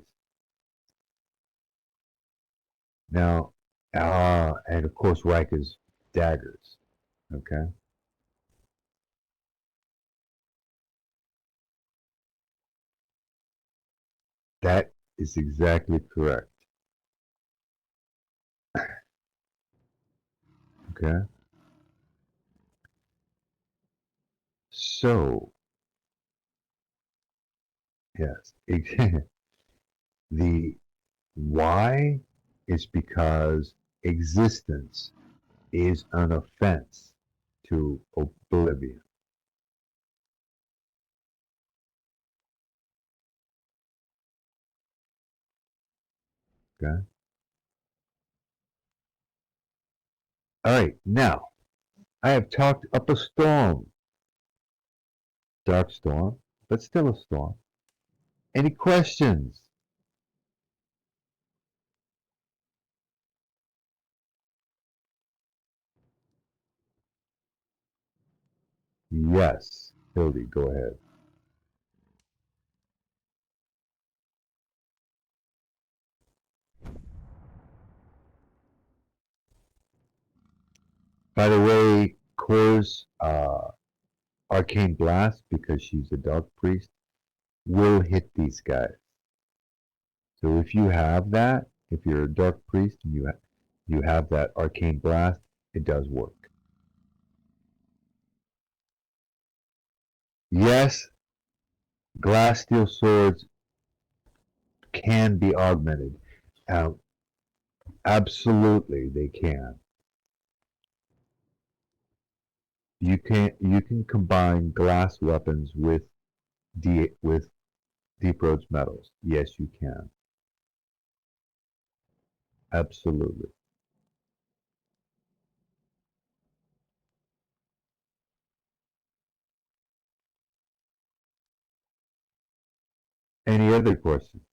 Now, and of course, Rika's daggers. Okay? That is exactly correct. Okay? So, yes, the why is because existence is an offense to oblivion. Okay? All right, now I have talked up a storm. Dark storm, but still a storm. Any questions? Yes. Hildy, go ahead. By the way, Core's arcane blast, because she's a dark priest, will hit these guys. So if you have that, if you're a dark priest and you have that arcane blast, it does work. Yes, glass steel swords can be augmented. Absolutely, they can. You can combine glass weapons with Deep Roads metals. Yes, you can. Absolutely. Any other questions?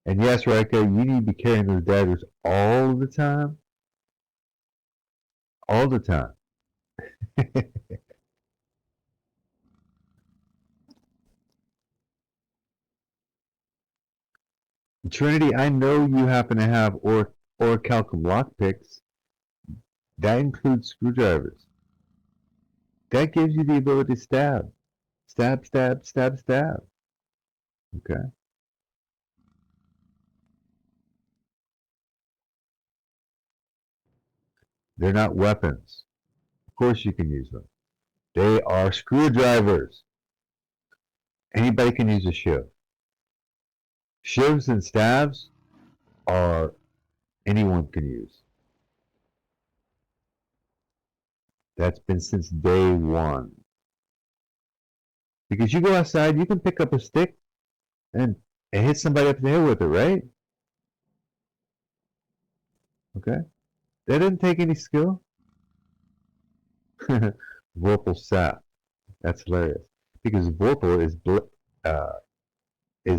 And yes, Rika, you need to be carrying those daggers all the time. All the time. Trinity, I know you happen to have orichalcum lockpicks. That includes screwdrivers. That gives you the ability to stab. Stab, stab, stab, stab. Okay? They're not weapons. Of course you can use them. They are screwdrivers. Anybody can use a shiv. Shivs and stabs are anyone can use. That's been since day one. Because you go outside, you can pick up a stick and hit somebody up the head with it, right? Okay. That didn't take any skill. Vorpal sap. That's hilarious. Because Vorpal is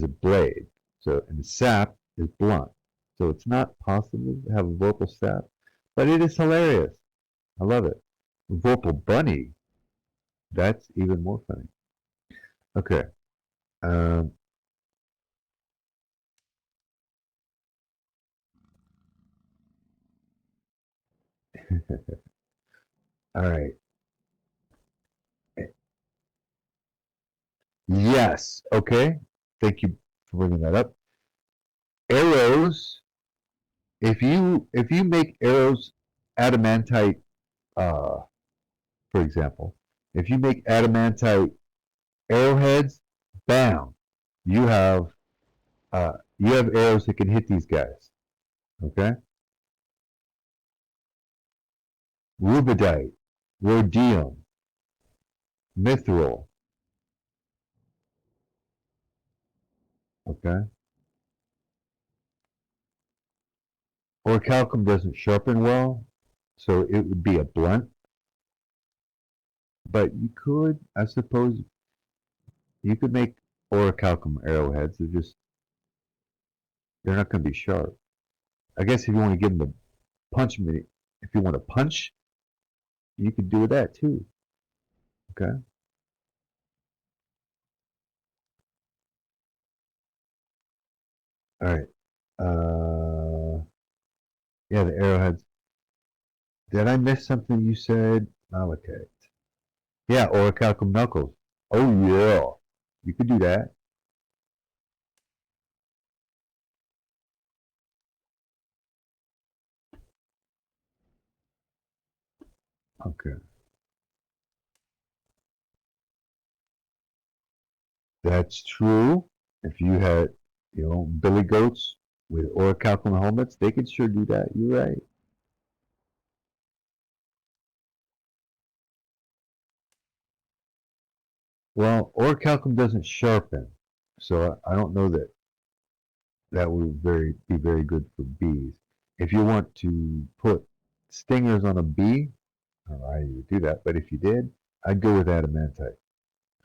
a blade. So and the sap is blunt. So it's not possible to have a Vorpal sap. But it is hilarious. I love it. Vorpal bunny. That's even more funny. Okay. Um, all right. Yes. Okay. Thank you for bringing that up. Arrows. If you make arrows adamantite uh, for example, if you make adamantite arrowheads, bam, you have you have arrows that can hit these guys. Okay, rubidite, rhodium, mithril. Okay, orichalcum doesn't sharpen well, so it would be a blunt. But you could, I suppose, you could make orichalcum arrowheads. They're not going to be sharp. I guess if you want to give them a punch, if you want to punch, you could do that too. Okay. All right. Yeah, the arrowheads. Did I miss something you said? Malachite. Yeah, orichalcum knuckles. Oh yeah, you could do that. Okay, that's true. If you had, billy goats with orichalcum helmets, they could sure do that. You're right. Well, orichalcum doesn't sharpen, so I don't know that that would be very good for bees. If you want to put stingers on a bee, I don't know how you would do that, but if you did, I'd go with adamantite.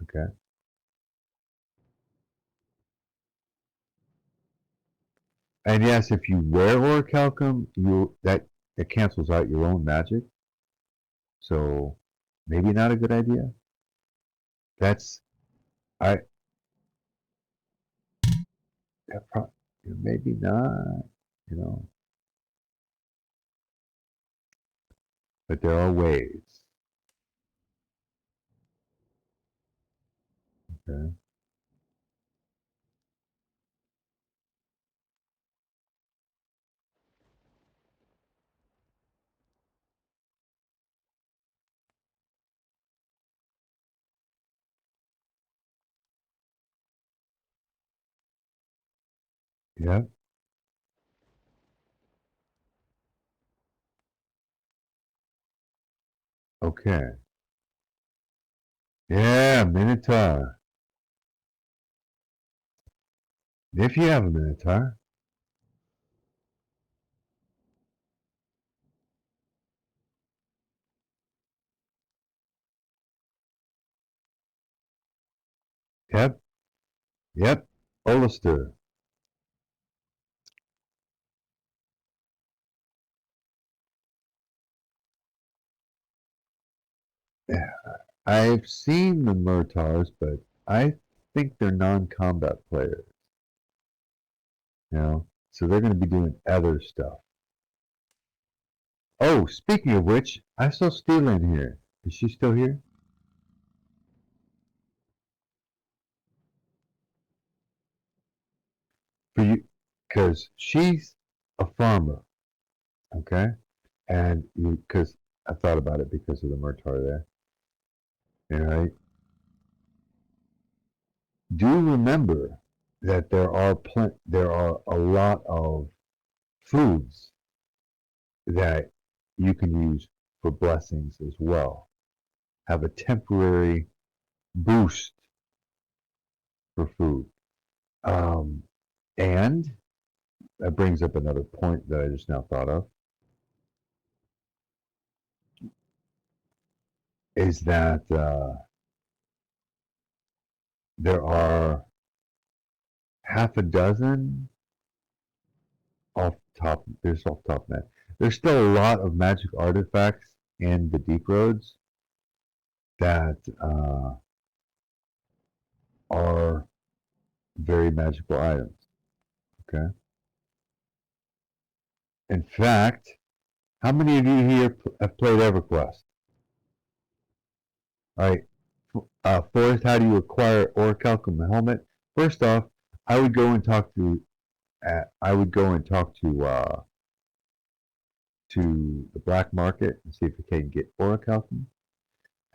Okay. And yes, if you wear orichalcum, you that it cancels out your own magic. So maybe not a good idea. That's I maybe not, you know, but there are ways. Okay. Yeah. Okay. Yeah, Minotaur. If you have a Minotaur. Yep. Yep. Olister. Yeah. I've seen the Murtars, but I think they're non-combat players. So they're going to be doing other stuff. Oh, speaking of which, I saw Steela in here. Is she still here? For you, because she's a farmer, okay? And because I thought about it because of the Murtar there. All right. Do remember that there are a lot of foods that you can use for blessings as well. Have a temporary boost for food. Um, and that brings up another point that I just now thought of is that there are half a dozen off top of that. There's still a lot of magic artifacts in the deep roads that are very magical items. Okay. In fact, how many of you here have played EverQuest? All right. Forrest, how do you acquire Orichalcum helmet? First off, I would go and talk to to the black market and see if you can get orichalcum,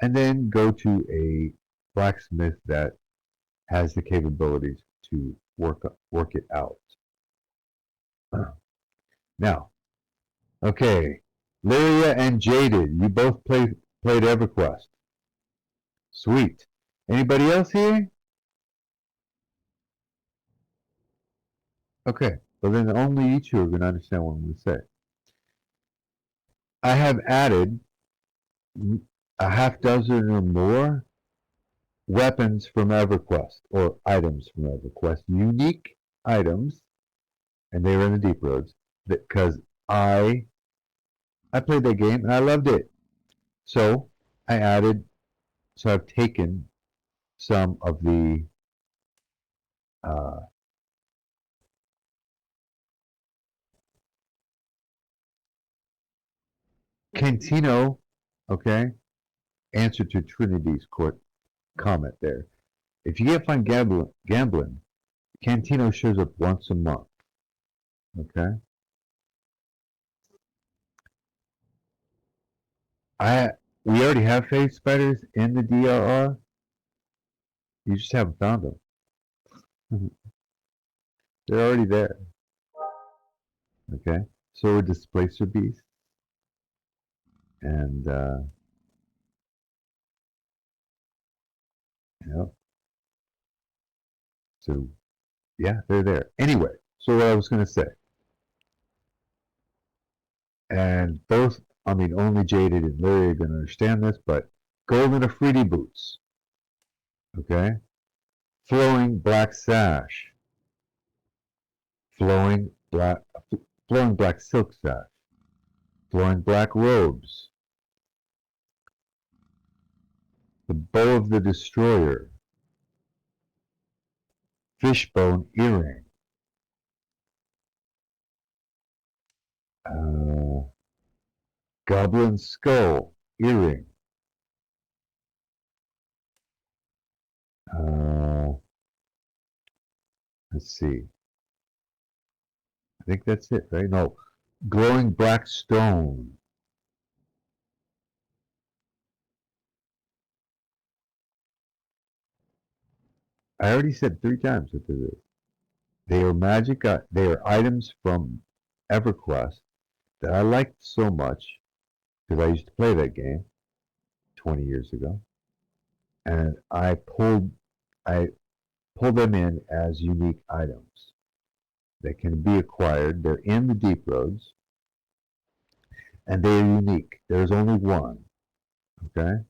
and then go to a blacksmith that has the capabilities to work it out. Now, okay, Lyria and Jaded, you both played EverQuest. Sweet. Anybody else here? Okay, well then only you two are going to understand what I'm going to say. I have added a half dozen or more weapons from EverQuest, or items from EverQuest, unique items, and they were in the deep roads, because I played that game and I loved it. So I've taken some of the uh, Cantino, okay, answer to Trinity's court comment there. If you can't find gambling, Cantino shows up once a month, okay? We already have phase spiders in the DRR. You just haven't found them. They're already there, okay? So are displacer beasts, and you know, so yeah, they're there. Anyway, so what I was going to say, and both, I mean, only Jaded and Larry are going to understand this, but golden Afridi boots, okay? Flowing black sash, flowing black, flowing black silk sash, flowing black robes, the bow of the destroyer, fishbone earring, uh, goblin skull earring, uh, let's see, I think that's it, right? No, glowing black stone. I already said 3 times what this is. They are magic. They are items from EverQuest that I liked so much because I used to play that game 20 years ago, and I pulled them in as unique items that can be acquired. They're in the deep roads, and they are unique. There's only one. Okay.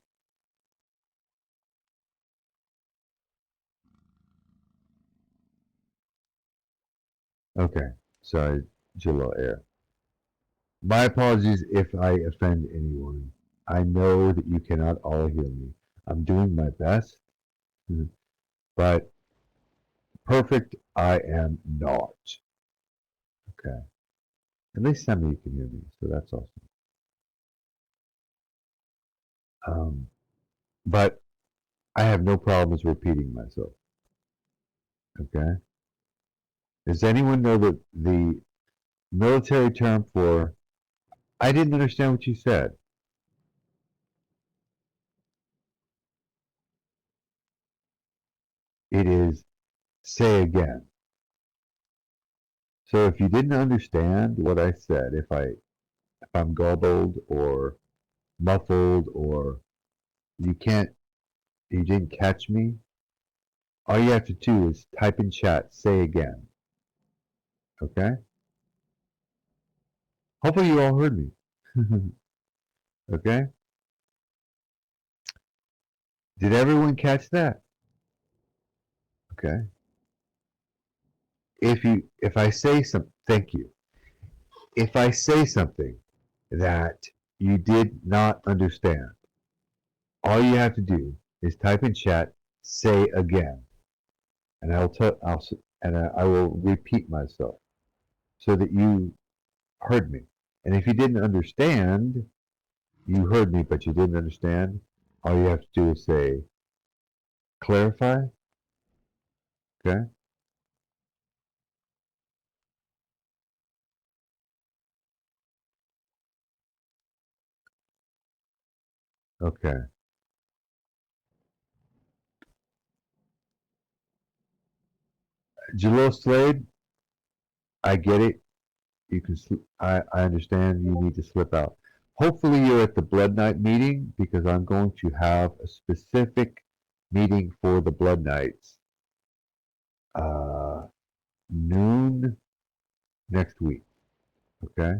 Okay. Sorry, Jilla Air. My apologies if I offend anyone. I know that you cannot all hear me. I'm doing my best, but perfect I am not. Okay. At least some of you can hear me, so that's awesome. But I have no problems repeating myself. Okay. Does anyone know that the military term for I didn't understand what you said? It is say again. So if you didn't understand what I said, if I'm garbled or muffled or you can't you didn't catch me, all you have to do is type in chat, say again. Okay? Hopefully you all heard me. Okay? Did everyone catch that? Okay. If I say something, thank you. If I say something that you did not understand, all you have to do is type in chat, say again, and I will repeat myself so that you heard me. And if you didn't understand, you heard me, but you didn't understand, all you have to do is say, clarify, okay? Okay. Jalil Slade, I get it. You can. I understand. You need to slip out. Hopefully, you're at the Blood Night meeting because I'm going to have a specific meeting for the Blood Knights. Uh, Noon next week. Okay.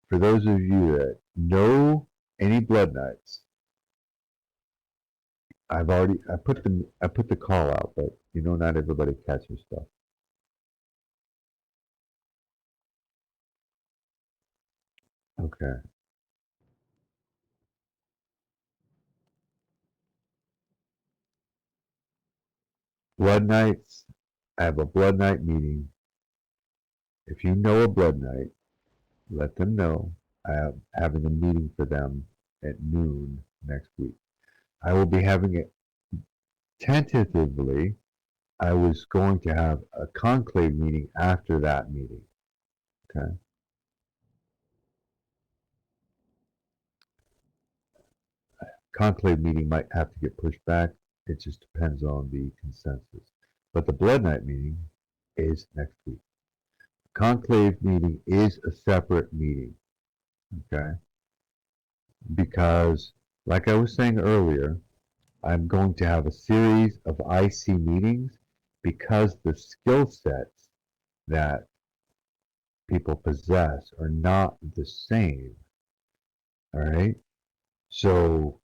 For those of you that know any Blood Knights, I put the call out, but not everybody catches stuff. Okay. Blood Knights. I have a Blood Knight meeting. If you know a Blood Knight, let them know. I am having a meeting for them at noon next week. I will be having it tentatively. I was going to have a conclave meeting after that meeting. Okay. Conclave meeting might have to get pushed back. It just depends on the consensus. But the Blood Knight meeting is next week. Conclave meeting is a separate meeting. Okay. Because, like I was saying earlier, I'm going to have a series of IC meetings because the skill sets that people possess are not the same. All right. So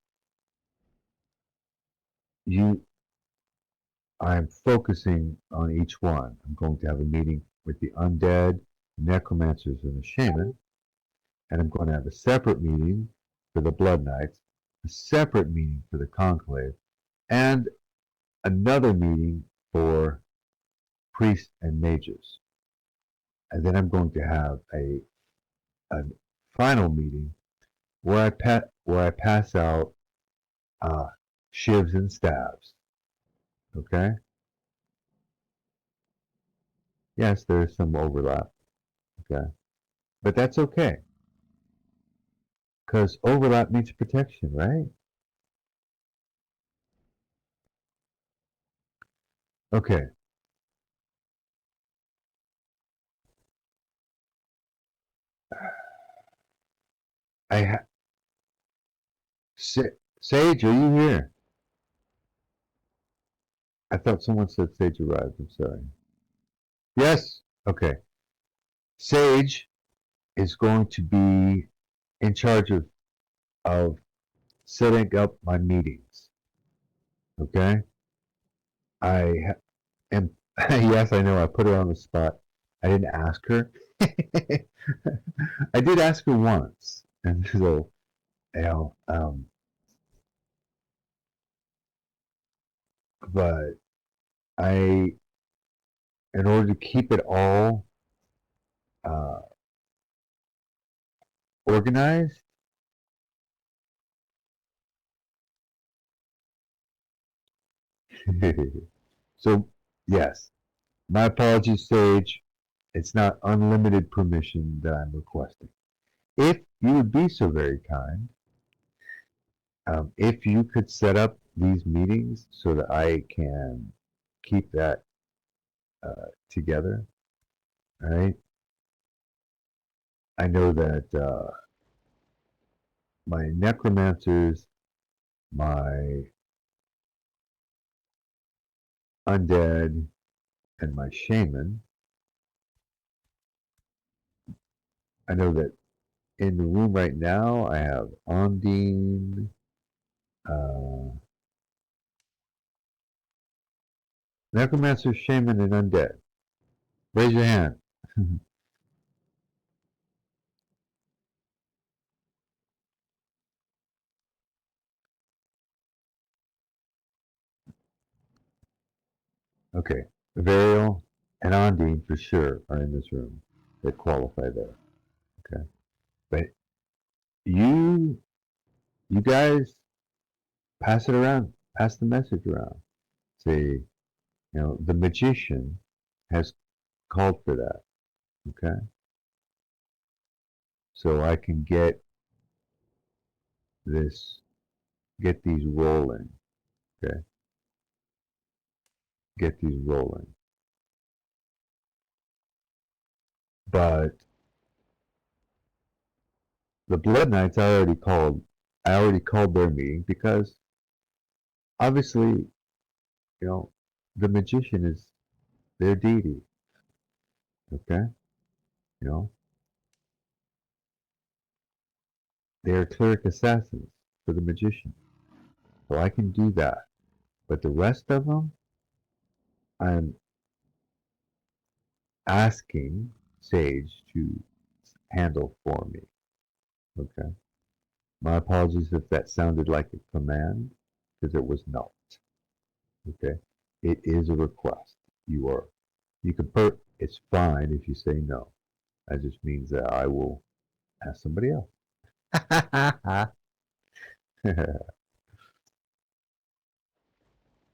you, I'm focusing on each one. I'm going to have a meeting with the undead, necromancers, and the shaman, and I'm going to have a separate meeting for the blood knights, a separate meeting for the conclave, and another meeting for priests and mages. And then I'm going to have a final meeting where I pass out uh, shivs and stabs. Okay. Yes, there's some overlap. Okay, but that's okay because overlap means protection, right? Okay. I ha- Sage, are you here? I thought someone said Sage arrived. I'm sorry. Yes. Okay. Sage is going to be in charge of setting up my meetings. Okay. And yes, I know I put her on the spot. I didn't ask her. I did ask her once, and so you know, but I, in order to keep it all uh, organized, so yes, my apologies, Sage. It's not unlimited permission that I'm requesting. If you would be so very kind, if you could set up these meetings so that I can keep that together, all right? I know that my necromancers, my undead, and my shaman, I know that in the room right now I have Ondine, uh, necromancer, shaman, and undead. Raise your hand. Okay, Varial and Ondine for sure are in this room that qualify there. Okay, but you, you guys, pass it around, pass the message around. Say, the magician has called for that. Okay, so I can get this, get these rolling. Okay, get these rolling. But the Blood Knights, I already called their meeting because obviously, the magician is their deity. Okay, you know, they are cleric assassins for the magician. So I can do that. But the rest of them, I'm asking Sage to handle for me. Okay. My apologies if that sounded like a command, because it was not. Okay. It is a request. You can it's fine if you say no. That just means that I will ask somebody else.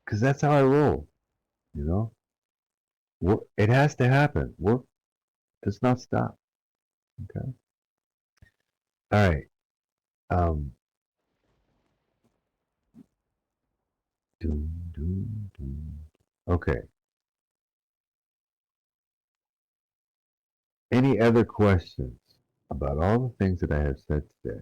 Because that's how I roll, you know? It has to happen. Work does not stop. Okay. All right. Um, doom, doom, doom. Okay. Any other questions about all the things that I have said today?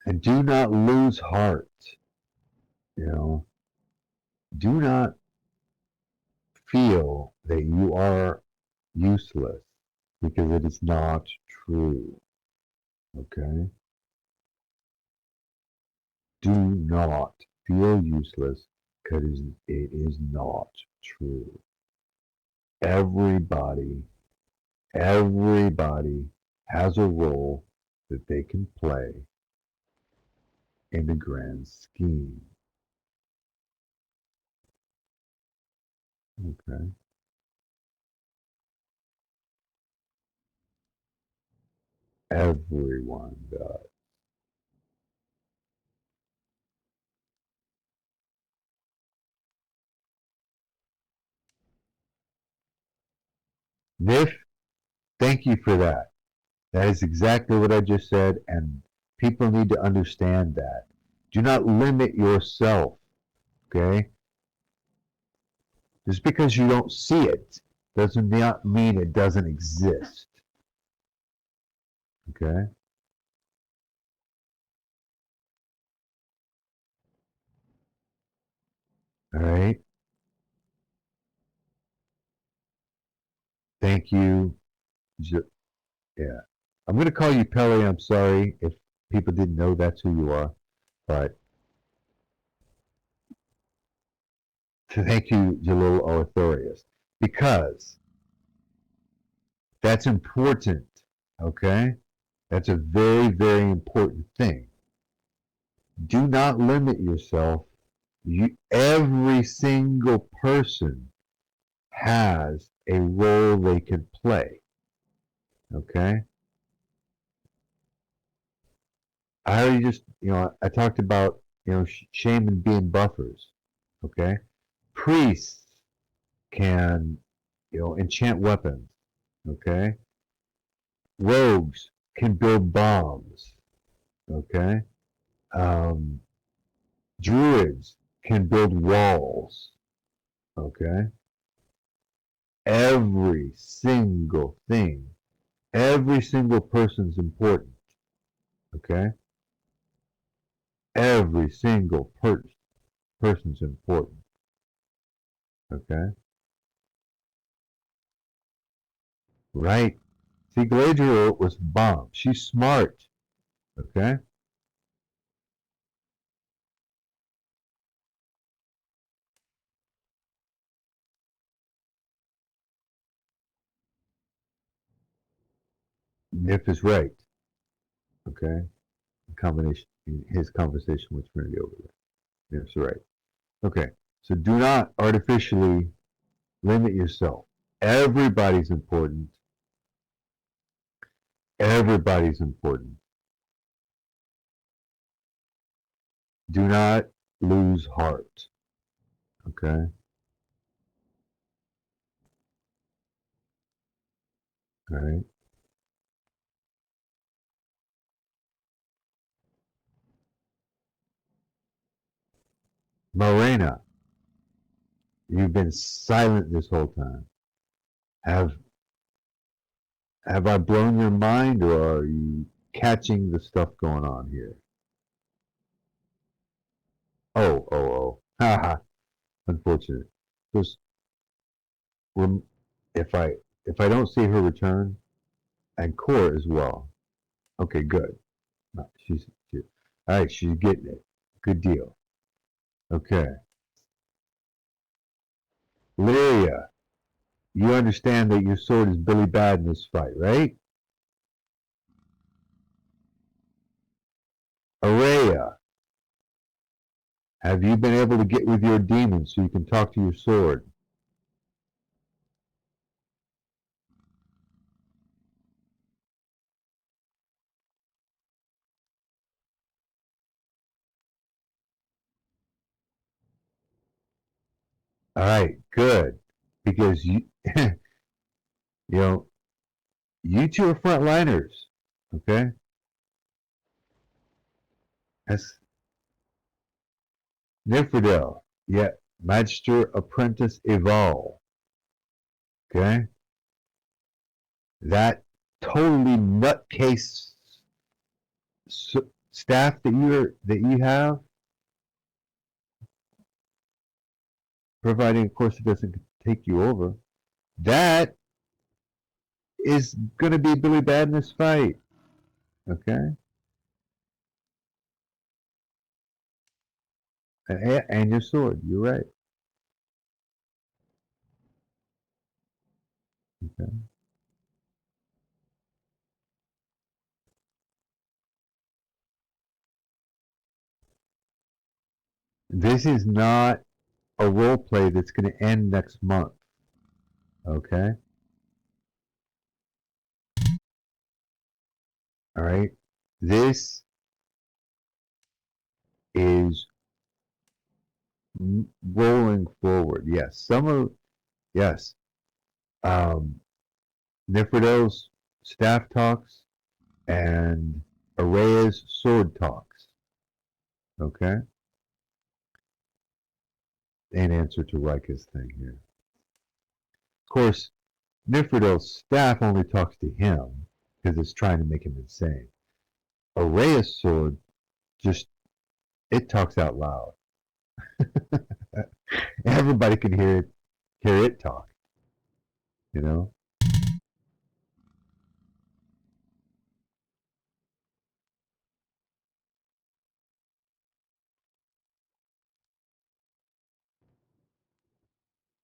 And do not lose heart. You know, do not feel that you are useless because it is not true. Okay? Do not feel useless because it is not true. Everybody, everybody has a role that they can play in the grand scheme. Okay? Everyone does. Nif, thank you for that. That is exactly what I just said, and people need to understand that. Do not limit yourself, okay? Just because you don't see it doesn't not mean it doesn't exist, okay? All right? Thank you. Yeah. I'm going to call you Pele. I'm sorry if people didn't know that's who you are, but thank you, Jalil Orthorius, because that's important, okay? That's a very, very important thing. Do not limit yourself. Every single person has a role they can play. Okay. I already I talked about, shaman being buffers. Okay. Priests can, enchant weapons. Okay. Rogues can build bombs. Okay. Um, Druids can build walls. Okay. Every single thing, every single person's important. Okay? Every single person's important. Okay? Right? See, Galadriel was bomb. She's smart. Okay? Nif is right. Okay? Combination. in his conversation with Trinity over there. That's right. Okay. So do not artificially limit yourself. Everybody's important. Everybody's important. Do not lose heart. Okay. All right. Morena, you've been silent this whole time. Have have I blown your mind, or are you catching the stuff going on here? Oh, oh, oh. Haha. Unfortunate. Just if I if I don't see her return, and Core as well. Okay, good. No, all right. She's getting it. Good deal. Okay, Lyria, you understand that your sword is Billy Bad in this fight, right? Araya, have you been able to get with your demon so you can talk to your sword? All right, good. Because you know, you two are frontliners. Okay, that's Nifredel. Yeah, Magister Apprentice Evolve. Okay, that totally nutcase staff that you have, providing of course it doesn't take you over. That is going to be Billy Bad in this fight. Okay, and your sword. You're right. Okay. This is not a role play that's going to end next month. Okay. All right. This is rolling forward. Yes. Yes. Um, Nifredo's staff talks and Araya's sword talks. Okay. In answer to Rika's thing here. Of course, Nifredo's staff only talks to him because it's trying to make him insane. Araya's sword just it talks out loud. Everybody can hear it talk, you know?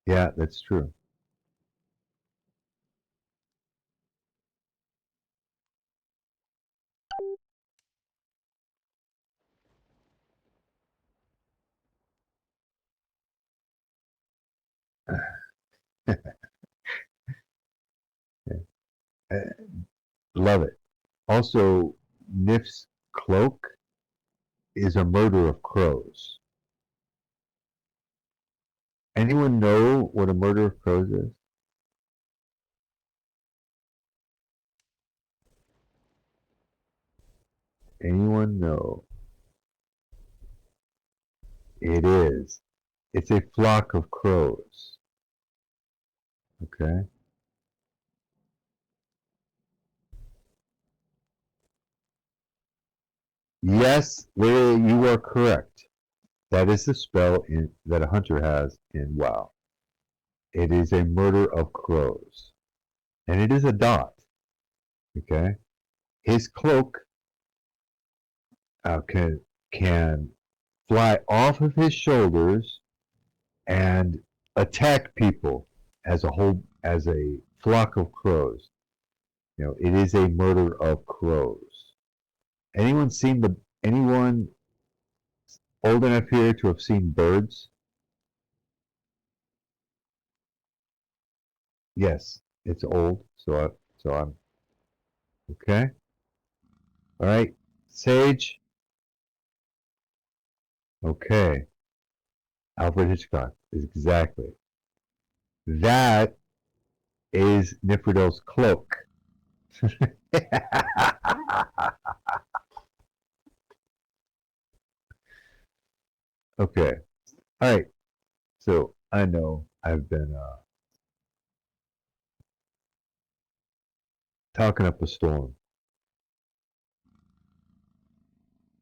Yeah, that's true. Love it. Also, Nif's cloak is a murder of crows. Anyone know what a murder of crows is? Anyone know? It is. It's a flock of crows. Okay. Yes, Larry, you are correct. That is the spell that a hunter has in WoW. It is a murder of crows. And it is a dot. Okay. His cloak can fly off of his shoulders and attack people as a flock of crows. You know, it is a murder of crows. Anyone seen Anyone old enough here to have seen birds? Yes, it's old, so I'm okay. All right, Sage. Okay, Alfred Hitchcock is exactly. That is Nifridol's cloak. Okay. All right. So I know I've been talking up a storm.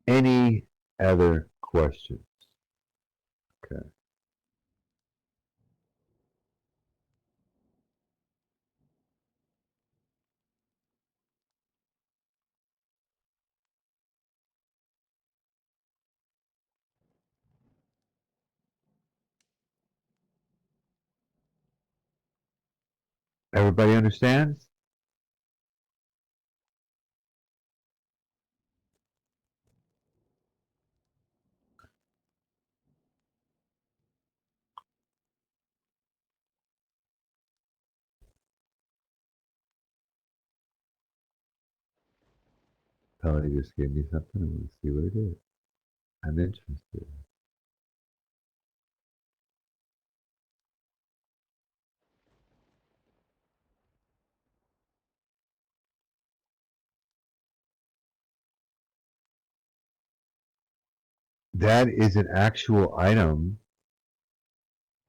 Any other questions? Okay. Everybody understands? Pelly just gave me something. I want to see what it is. I'm interested. That is an actual item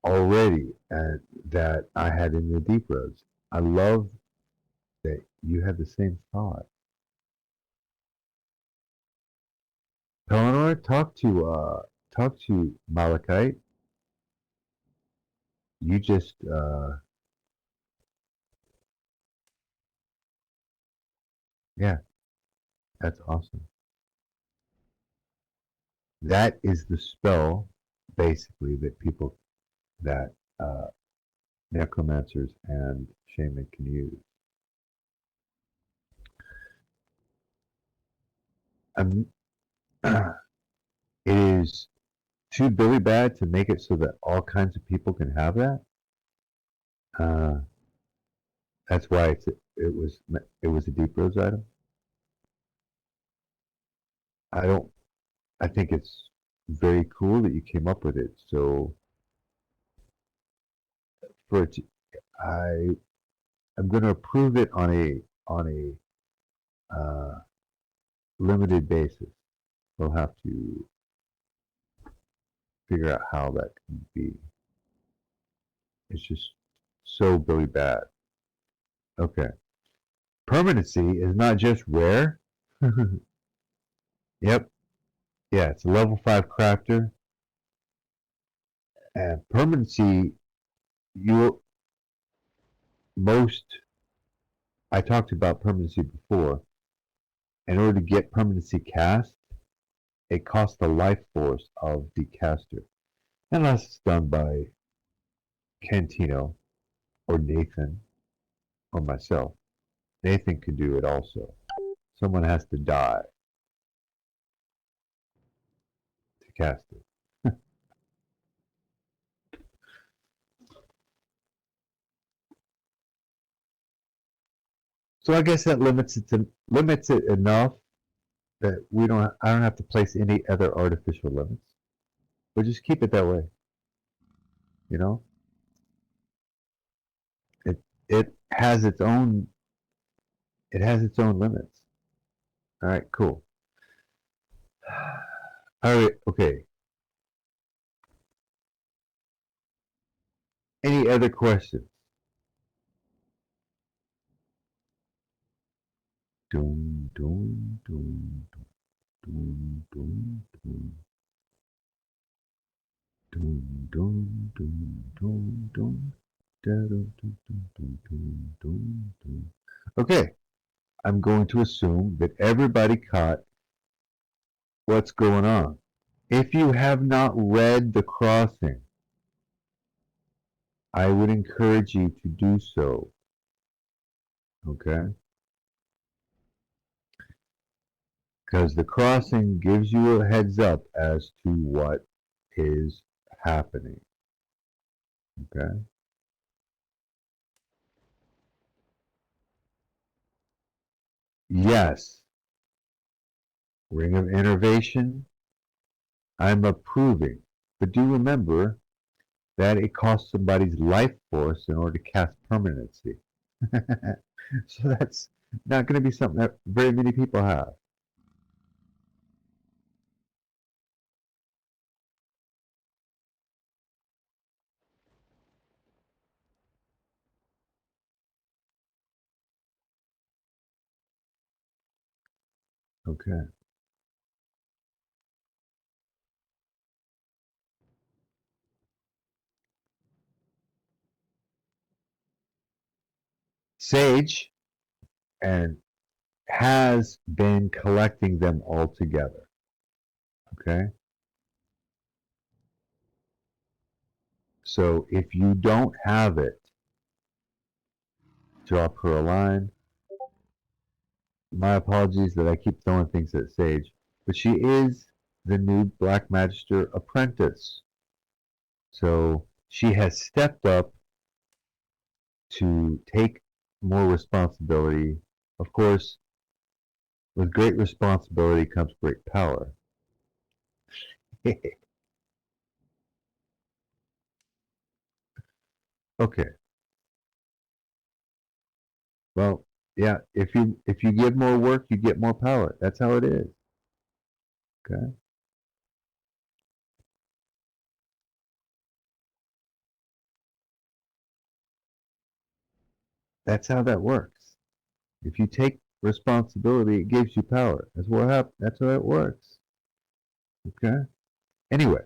already that I had in the deep roads. I love that you had the same thought. Eleanor, talk to Malachite. You just yeah, that's awesome. That is the spell basically that people that necromancers and shaman can use. Um, it is too Billy bad to make it so that all kinds of people can have that. Uh, that's why it was a deep rose item. I don't. I think it's very cool that you came up with it. So for it, I I'm going to approve it on a limited basis. We'll have to figure out how that can be. It's just so Billy bad. Okay. Permanency is not just rare. Yep. Yeah, it's a level 5 crafter. And permanency, you most, I talked about permanency before. In order to get permanency cast, it costs the life force of the caster. Unless it's done by Cantino or Nathan or myself. Nathan can do it also. Someone has to die to cast it. So I guess that limits it enough that I don't have to place any other artificial limits. But just keep it that way, you know? It it has its own limits. All right, cool. All right, okay. Any other questions? Dun, dun, dun, dun, dun, dun, dun, dun, dun, dun, dun, dun, dun, dun, dun, dun, dun, dun. Okay, I'm going to assume that everybody caught what's going on. If you have not read The Crossing, I would encourage you to do so. Okay? Because the crossing gives you a heads up as to what is happening. Okay? Yes, ring of innervation, I'm approving. But do remember that it costs somebody's life force in order to cast permanency. So that's not going to be something that very many people have. Okay. Sage and has been collecting them all together. Okay. So if you don't have it, drop her a line. My apologies that I keep throwing things at Sage, but she is the new Black Magister apprentice. So she has stepped up to take more responsibility. Of course, with great responsibility comes great power. Okay. Well, yeah, if you give more work, you get more power. That's how it is. Okay? That's how that works. If you take responsibility, it gives you power. That's what happens. That's how it works. Okay? Anyway,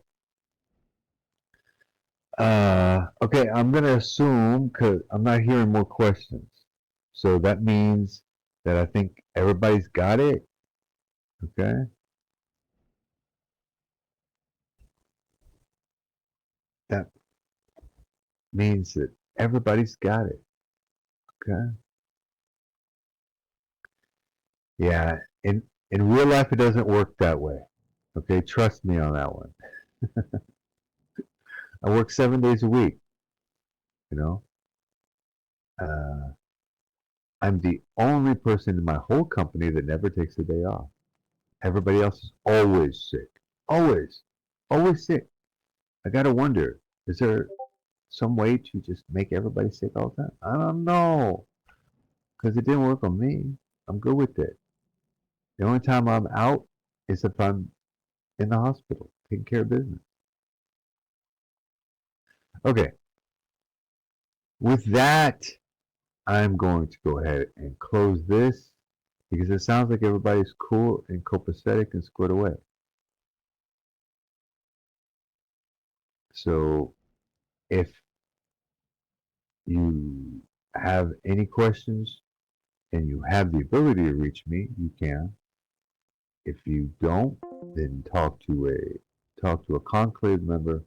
okay, I'm gonna assume because I'm not hearing more questions. So that means that I think everybody's got it. Okay? That means that everybody's got it. Okay? Yeah. In real life, it doesn't work that way. Okay? Trust me on that one. I work 7 days a week. You know, uh, I'm the only person in my whole company that never takes a day off. Everybody else is always sick. Always. Always sick. I gotta wonder, is there some way to just make everybody sick all the time? I don't know. Because it didn't work on me. I'm good with it. The only time I'm out is if I'm in the hospital taking care of business. Okay. With that, I'm going to go ahead and close this because it sounds like everybody's cool and copacetic and squared away. So if you have any questions and you have the ability to reach me, you can. If you don't, then talk to a conclave member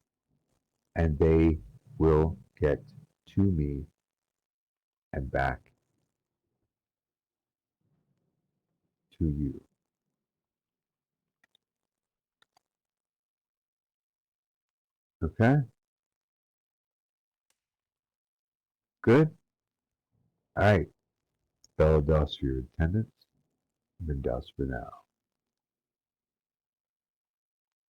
and they will get to me and back to you. Okay? Good? All right. Fellow DOS for your attendance. I've been DOS for now.